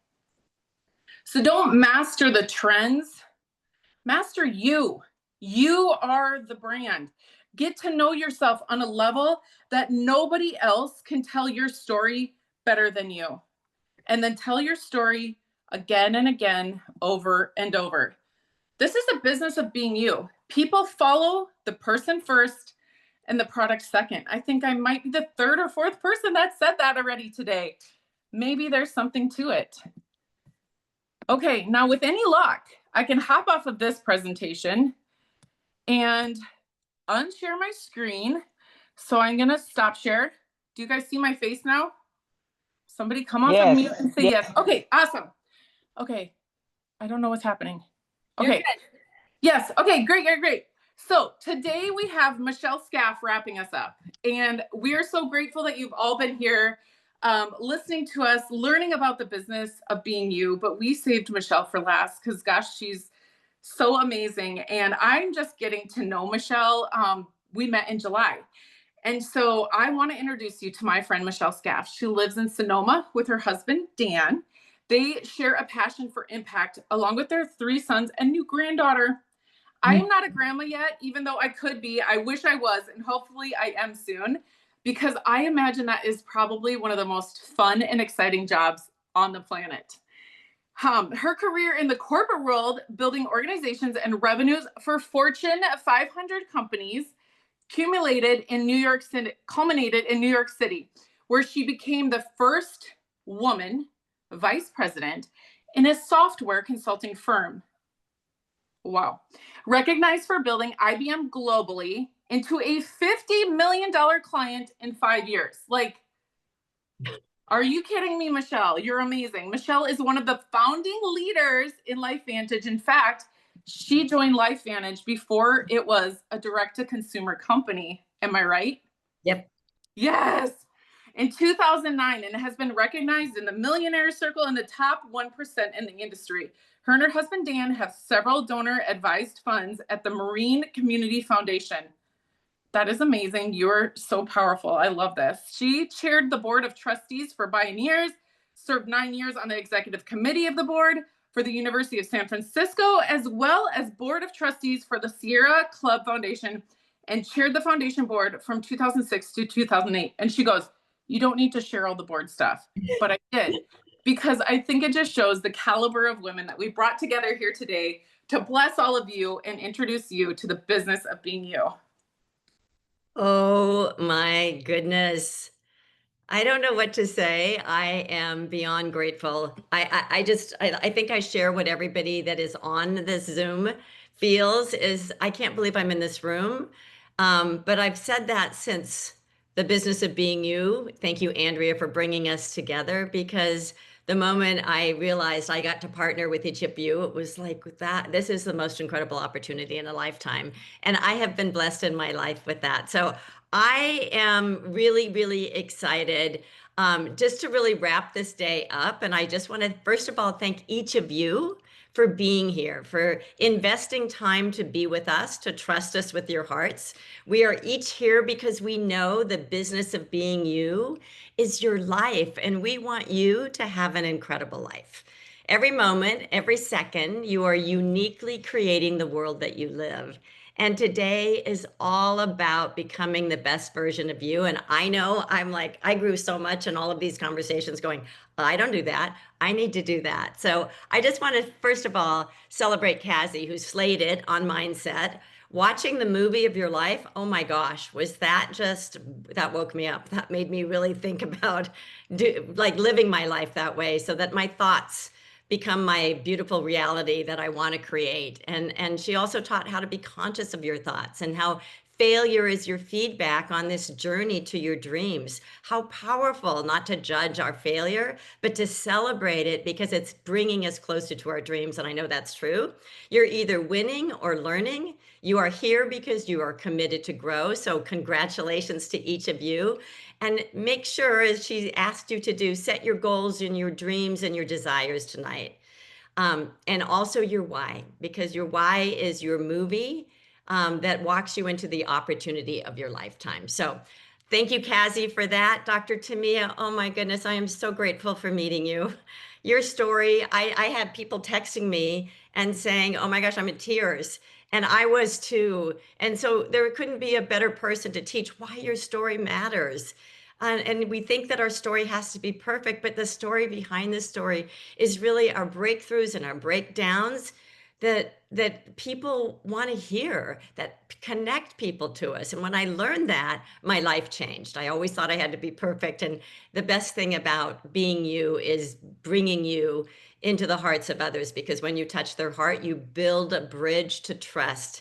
So don't master the trends, master you. You are the brand. Get to know yourself on a level that nobody else can tell your story better than you. And then tell your story again and again, over and over. This is a business of being you. People follow the person first and the product second. I think I might be the 3rd or 4th person that said that already today. Maybe there's something to it. Okay, now with any luck, I can hop off of this presentation and unshare my screen. So I'm gonna stop share. Do you guys see my face now? Somebody come off of mute and say yes. Okay, awesome. Okay, I don't know what's happening. Okay, yes, okay, great. So today we have Michelle Skaff wrapping us up. And we are so grateful that you've all been here listening to us, learning about the business of being you. But we saved Michelle for last because gosh, she's so amazing. And I'm just getting to know Michelle. We met in July. And so I want to introduce you to my friend, Michelle Skaff. She lives in Sonoma with her husband, Dan. They share a passion for impact along with their 3 sons and new granddaughter. I am not a grandma yet, even though I could be. I wish I was, and hopefully I am soon, because I imagine that is probably one of the most fun and exciting jobs on the planet. Her career in the corporate world, building organizations and revenues for Fortune 500 companies, culminated in New York City, where she became the first woman vice president in a software consulting firm. Wow. Recognized for building IBM globally into a $50 million client in 5 years. Like, Are you kidding me, Michelle? You're amazing. Michelle is one of the founding leaders in LifeVantage. In fact, she joined LifeVantage before it was a direct-to-consumer company. Am I right? Yep. Yes. In 2009, and has been recognized in the Millionaire Circle in the top 1% in the industry. Her and her husband, Dan, have several donor-advised funds at the Marine Community Foundation. That is amazing. You're so powerful. I love this. She chaired the board of trustees for Bioneers, served 9 years on the executive committee of the board for the University of San Francisco, as well as board of trustees for the Sierra Club Foundation, and chaired the foundation board from 2006 to 2008. And she goes, you don't need to share all the board stuff, but I did, because I think it just shows the caliber of women that we brought together here today to bless all of you and introduce you to the business of being you. Oh my goodness. I don't know what to say. I am beyond grateful. I think I share what everybody that is on this Zoom feels is I can't believe I'm in this room. But I've said that since the business of being you. Thank you, Andrea, for bringing us together, because the moment I realized I got to partner with each of you, it was like that. This is the most incredible opportunity in a lifetime. And I have been blessed in my life with that. So I am really, really excited just to really wrap this day up. And I just want to, first of all, thank each of you for being here, for investing time to be with us, to trust us with your hearts. We are each here because we know the business of being you is your life, and we want you to have an incredible life. Every moment, every second, you are uniquely creating the world that you live. And today is all about becoming the best version of you. And I know I'm like, I grew so much in all of these conversations going, I don't do that. I need to do that. So I just want to, first of all, celebrate Kazzi, who slayed it on mindset. Watching the movie of your life, oh my gosh, was that just, that woke me up. That made me really think about like living my life that way, so that my thoughts become my beautiful reality that I want to create. And she also taught how to be conscious of your thoughts, and how failure is your feedback on this journey to your dreams. How powerful not to judge our failure, but to celebrate it, because it's bringing us closer to our dreams. And I know that's true. You're either winning or learning. You are here because you are committed to grow. So congratulations to each of you. And make sure, as she asked you to do, set your goals and your dreams and your desires tonight. And also your why, because your why is your movie that walks you into the opportunity of your lifetime. So thank you, Kazzi, for that. Dr. Tamia, oh my goodness, I am so grateful for meeting you. Your story, I had people texting me and saying, oh my gosh, I'm in tears. And I was too. And so there couldn't be a better person to teach why your story matters. And we think that our story has to be perfect, but the story behind the story is really our breakthroughs and our breakdowns that people want to hear, that connect people to us. And when I learned that, my life changed. I always thought I had to be perfect. And the best thing about being you is bringing you into the hearts of others, because when you touch their heart, you build a bridge to trust.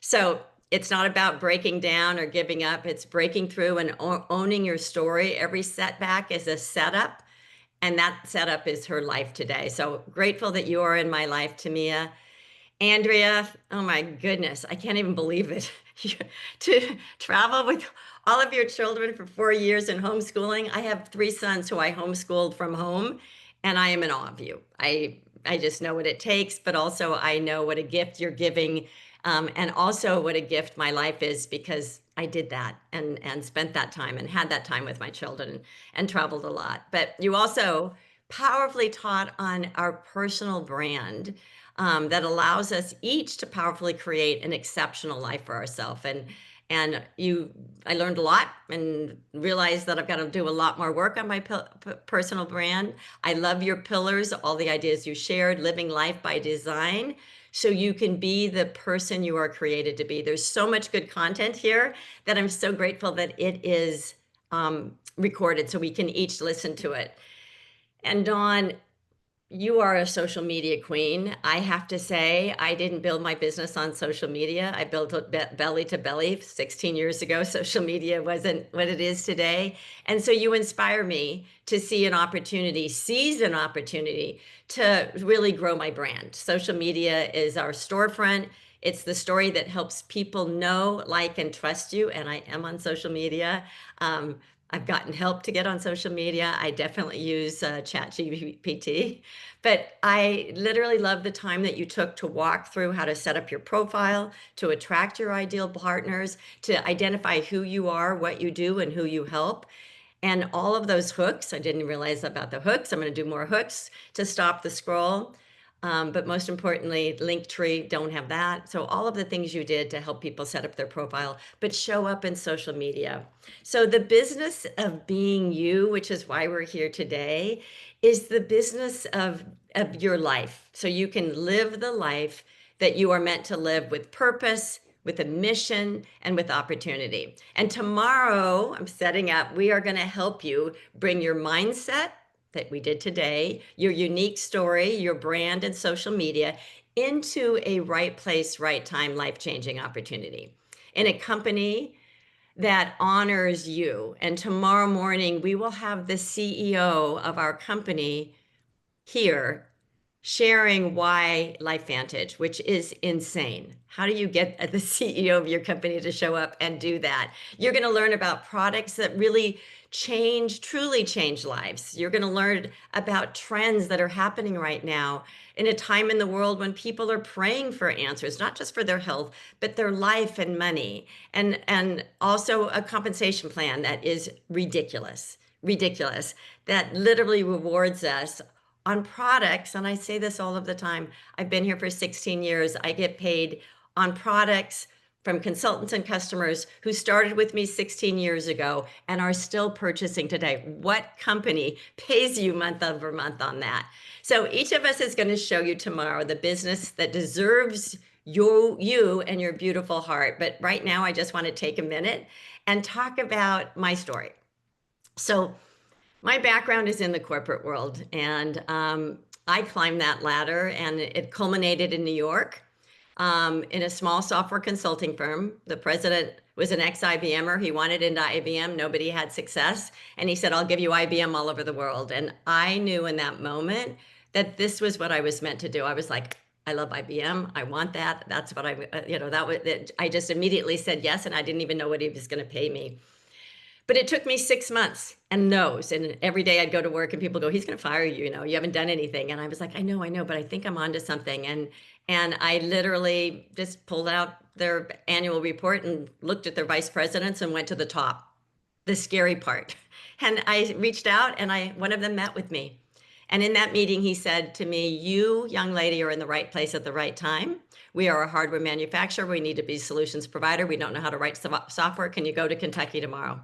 So it's not about breaking down or giving up. It's breaking through and owning your story. Every setback is a setup, and that setup is her life today. So grateful that you are in my life, Tamia. Andrea, oh my goodness, I can't even believe it. To travel with all of your children for 4 years in homeschooling. I have 3 sons who I homeschooled from home, and I am in awe of you. I just know what it takes, but also I know what a gift you're giving, and also what a gift my life is, because I did that and spent that time and had that time with my children and traveled a lot. But you also powerfully taught on our personal brand, that allows us each to powerfully create an exceptional life for ourselves. And I learned a lot and realized that I've got to do a lot more work on my personal brand. I love your pillars, all the ideas you shared, living life by design, so you can be the person you are created to be. There's so much good content here that I'm so grateful that it is recorded so we can each listen to it. And Dawn, you are a social media queen. I have to say, I didn't build my business on social media. I built it belly to belly 16 years ago. Social media wasn't what it is today. And so you inspire me to see an opportunity, seize an opportunity to really grow my brand. Social media is our storefront. It's the story that helps people know, like, and trust you. And I am on social media. I've gotten help to get on social media. I definitely use ChatGPT, but I literally love the time that you took to walk through how to set up your profile, to attract your ideal partners, to identify who you are, what you do, and who you help. And all of those hooks, I didn't realize about the hooks. I'm going to do more hooks to stop the scroll. But most importantly, Linktree, don't have that. So all of the things you did to help people set up their profile, but show up in social media. So the business of being you, which is why we're here today, is the business of your life. So you can live the life that you are meant to live with purpose, with a mission, and with opportunity. And tomorrow, I'm setting up, we are going to help you bring your mindset that we did today, your unique story, your brand, and social media into a right place, right time, life-changing opportunity in a company that honors you. And tomorrow morning, we will have the CEO of our company here sharing why LifeVantage, which is insane. How do you get the CEO of your company to show up and do that? You're going to learn about products that really truly change lives. You're going to learn about trends that are happening right now in a time in the world when people are praying for answers, not just for their health, but their life and money, and also a compensation plan that is ridiculous, that literally rewards us on products. And I say this all of the time. I've been here for 16 years. I get paid on products from consultants and customers who started with me 16 years ago and are still purchasing today. What company pays you month over month on that? So each of us is going to show you tomorrow the business that deserves you and your beautiful heart. But right now, I just want to take a minute and talk about my story. So my background is in the corporate world, and I climbed that ladder, and it culminated in New York in a small software consulting firm. The president was an ex-IBMer. He wanted into IBM. Nobody had success. And he said, I'll give you IBM all over the world. And I knew in that moment that this was what I was meant to do. I was like, I love IBM. I want that. That's what I just immediately said yes. And I didn't even know what he was going to pay me. But it took me 6 months and no's. And every day I'd go to work and people go, he's going to fire you. You haven't done anything. And I was like, I know, but I think I'm onto something. And I literally just pulled out their annual report and looked at their vice presidents and went to the top, the scary part. And I reached out and one of them met with me. And in that meeting, he said to me, you, young lady, are in the right place at the right time. We are a hardware manufacturer. We need to be a solutions provider. We don't know how to write software. Can you go to Kentucky tomorrow?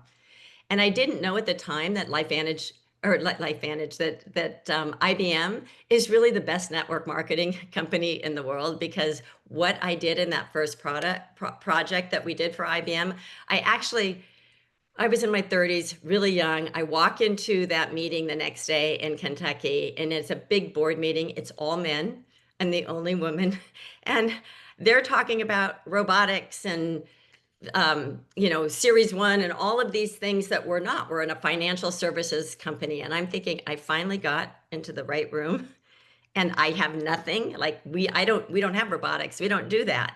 And I didn't know at the time that LifeVantage, that IBM is really the best network marketing company in the world, because what I did in that first project that we did for IBM, I was in my 30s, really young. I walk into that meeting the next day in Kentucky, and it's a big board meeting. It's all men. I'm the only woman. And they're talking about robotics and Series 1 and all of these things that we're not. We're in a financial services company. And I'm thinking, I finally got into the right room and I have nothing. Like we don't have robotics. We don't do that.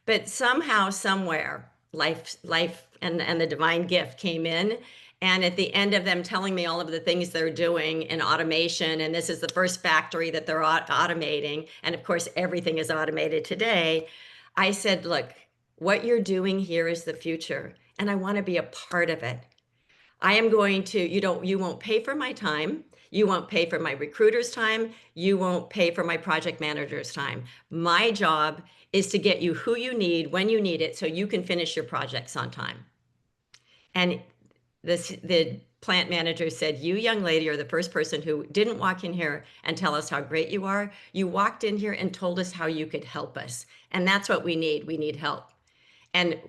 But somehow, somewhere, life and the divine gift came in. And at the end of them telling me all of the things they're doing in automation, and this is the first factory that they're automating. And of course, everything is automated today. I said, look, what you're doing here is the future, and I want to be a part of it. I am going to, you won't pay for my time. You won't pay for my recruiter's time. You won't pay for my project manager's time. My job is to get you who you need when you need it so you can finish your projects on time. And the plant manager said, you, young lady, are the first person who didn't walk in here and tell us how great you are. You walked in here and told us how you could help us. And that's what we need. We need help. And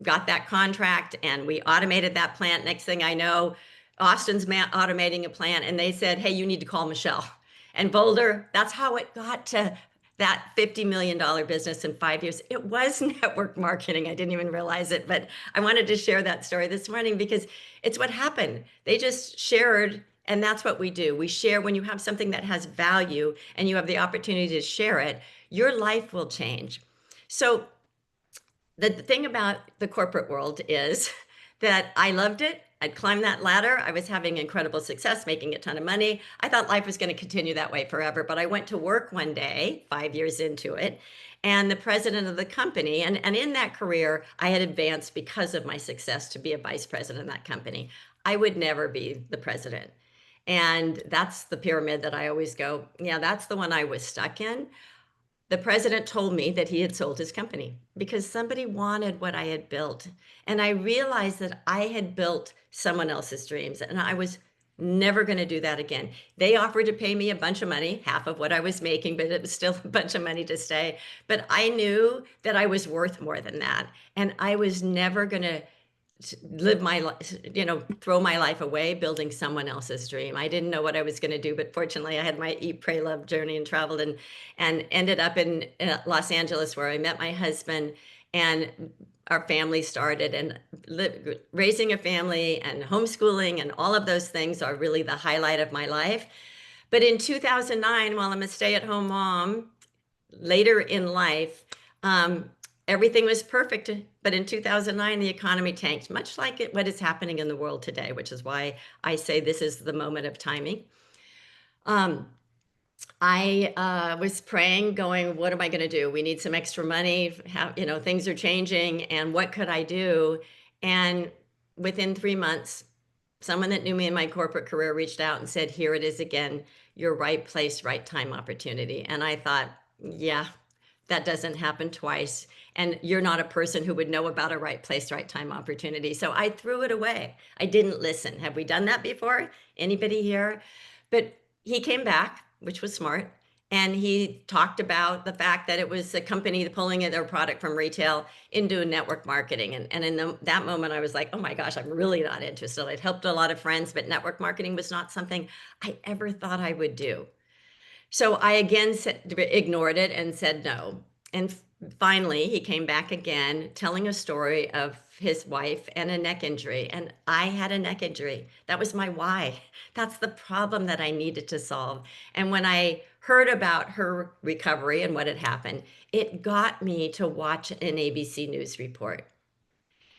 got that contract, and we automated that plant. Next thing I know, Austin's automating a plant, and they said, hey, you need to call Michelle. And Boulder, that's how it got to that $50 million business in 5 years. It was network marketing. I didn't even realize it, but I wanted to share that story this morning because it's what happened. They just shared, and that's what we do. We share when you have something that has value and you have the opportunity to share it, your life will change. So the thing about the corporate world is that I loved it. I'd climbed that ladder. I was having incredible success, making a ton of money. I thought life was going to continue that way forever. But I went to work one day, 5 years into it, and the president of the company, and in that career, I had advanced because of my success to be a vice president of that company. I would never be the president. And that's the pyramid that I always go, yeah, that's the one I was stuck in. The president told me that he had sold his company because somebody wanted what I had built. And I realized that I had built someone else's dreams and I was never going to do that again. They offered to pay me a bunch of money, half of what I was making, but it was still a bunch of money to stay. But I knew that I was worth more than that. And I was never going to live my life, throw my life away building someone else's dream. I didn't know what I was going to do, but fortunately I had my eat, pray, love journey and traveled and ended up in Los Angeles where I met my husband and our family started, and raising a family and homeschooling and all of those things are really the highlight of my life. But in 2009, while I'm a stay-at-home mom, later in life, everything was perfect, but in 2009, the economy tanked, much like what is happening in the world today, which is why I say this is the moment of timing. I was praying, going, what am I going to do? We need some extra money. Things are changing, and what could I do? And within 3 months, someone that knew me in my corporate career reached out and said, here it is again, your right place, right time opportunity. And I thought, yeah, that doesn't happen twice. And you're not a person who would know about a right place, right time opportunity. So I threw it away. I didn't listen. Have we done that before? Anybody here? But he came back, which was smart. And he talked about the fact that it was a company pulling their product from retail into network marketing. And in that moment, I was like, oh my gosh, I'm really not interested. I'd helped a lot of friends, but network marketing was not something I ever thought I would do. So I again ignored it and said no. And finally, he came back again, telling a story of his wife and a neck injury. And I had a neck injury. That was my why. That's the problem that I needed to solve. And when I heard about her recovery and what had happened, it got me to watch an ABC News report.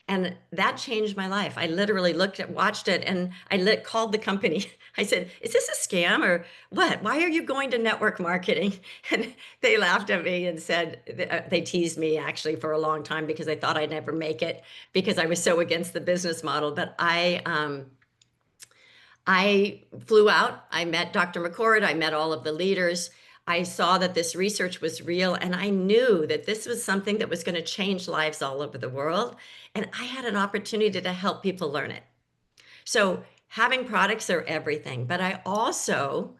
And that changed my life. I literally watched it, and I called the company. I said, is this a scam or what? Why are you going to network marketing? And they laughed at me and said, they teased me actually for a long time because they thought I'd never make it because I was so against the business model. But I flew out. I met Dr. McCord. I met all of the leaders. I saw that this research was real, and I knew that this was something that was going to change lives all over the world. And I had an opportunity to help people learn it. So having products are everything, but I also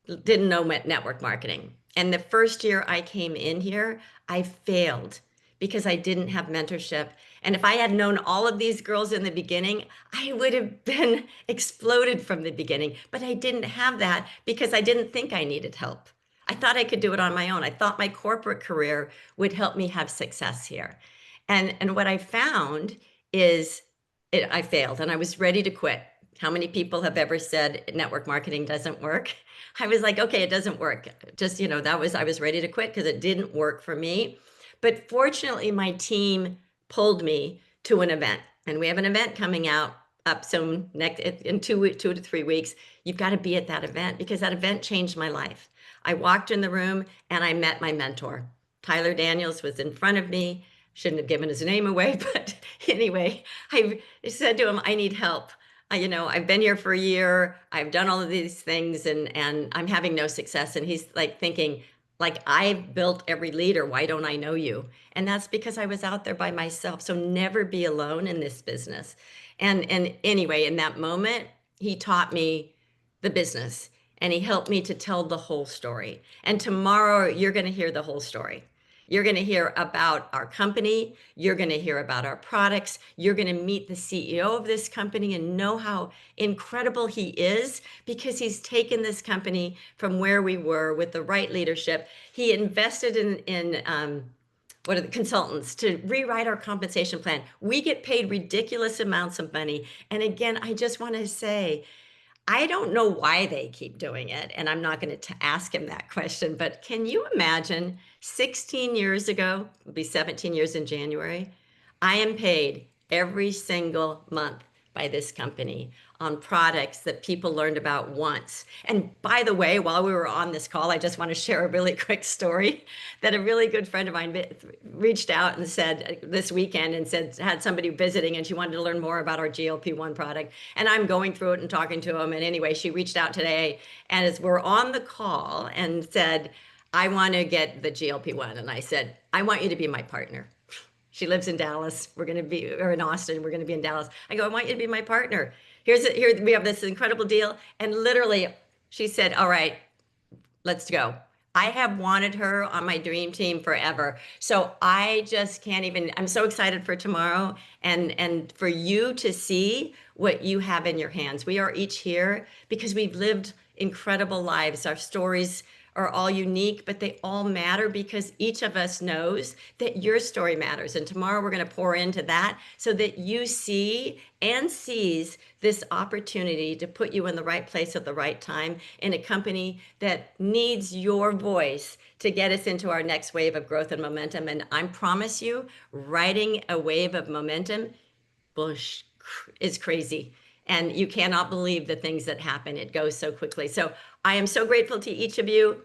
didn't know network marketing. And the first year I came in here, I failed because I didn't have mentorship. And if I had known all of these girls in the beginning, I would have been exploded from the beginning. But I didn't have that because I didn't think I needed help. I thought I could do it on my own. I thought my corporate career would help me have success here. And what I found is I failed and I was ready to quit. How many people have ever said network marketing doesn't work? I was like, okay, it doesn't work. Just, I was ready to quit because it didn't work for me. But fortunately, my team pulled me to an event, and we have an event coming up soon in 2 to 3 weeks. You've got to be at that event because that event changed my life. I walked in the room and I met my mentor. Tyler Daniels was in front of me. Shouldn't have given his name away, but anyway, I said to him, I need help. I've been here for a year. I've done all of these things and I'm having no success. And he's like thinking, like, I've built every leader. Why don't I know you? And that's because I was out there by myself. So never be alone in this business. And anyway, in that moment, he taught me the business and he helped me to tell the whole story. And tomorrow you're going to hear the whole story. You're going to hear about our company. You're going to hear about our products. You're going to meet the CEO of this company and know how incredible he is, because he's taken this company from where we were with the right leadership. He invested in what are the consultants to rewrite our compensation plan. We get paid ridiculous amounts of money. And again, I just want to say, I don't know why they keep doing it, and I'm not going to ask him that question, but can you imagine 16 years ago, it'll be 17 years in January, I am paid every single month by this company on products that people learned about once. And by the way, while we were on this call, I just want to share a really quick story that a really good friend of mine reached out and said this weekend, and said, had somebody visiting and she wanted to learn more about our GLP-1 product. And I'm going through it and talking to them. And anyway, she reached out today, and as we're on the call, and said, I want to get the GLP-1. And I said, I want you to be my partner. She lives in Dallas. We're going to be, or in Austin. We're going to be in Dallas. I go, I want you to be my partner. Here we have this incredible deal. And literally, she said, all right, let's go. I have wanted her on my dream team forever. So I just can't even, I'm so excited for tomorrow, and for you to see what you have in your hands. We are each here because we've lived incredible lives. Our stories are all unique, but they all matter because each of us knows that your story matters. And tomorrow we're going to pour into that so that you see and sees this opportunity to put you in the right place at the right time in a company that needs your voice to get us into our next wave of growth and momentum. And I promise you, riding a wave of momentum is crazy. And you cannot believe the things that happen. It goes so quickly. So I am so grateful to each of you.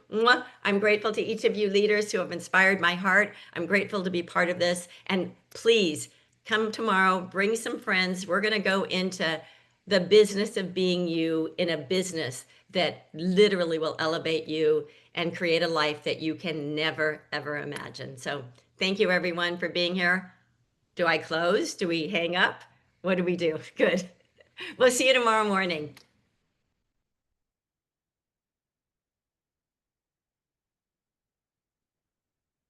I'm grateful to each of you leaders who have inspired my heart. I'm grateful to be part of this. And please come tomorrow, bring some friends. We're going to go into the business of being you in a business that literally will elevate you and create a life that you can never, ever imagine. So thank you, everyone, for being here. Do I close? Do we hang up? What do we do? Good. We'll see you tomorrow morning.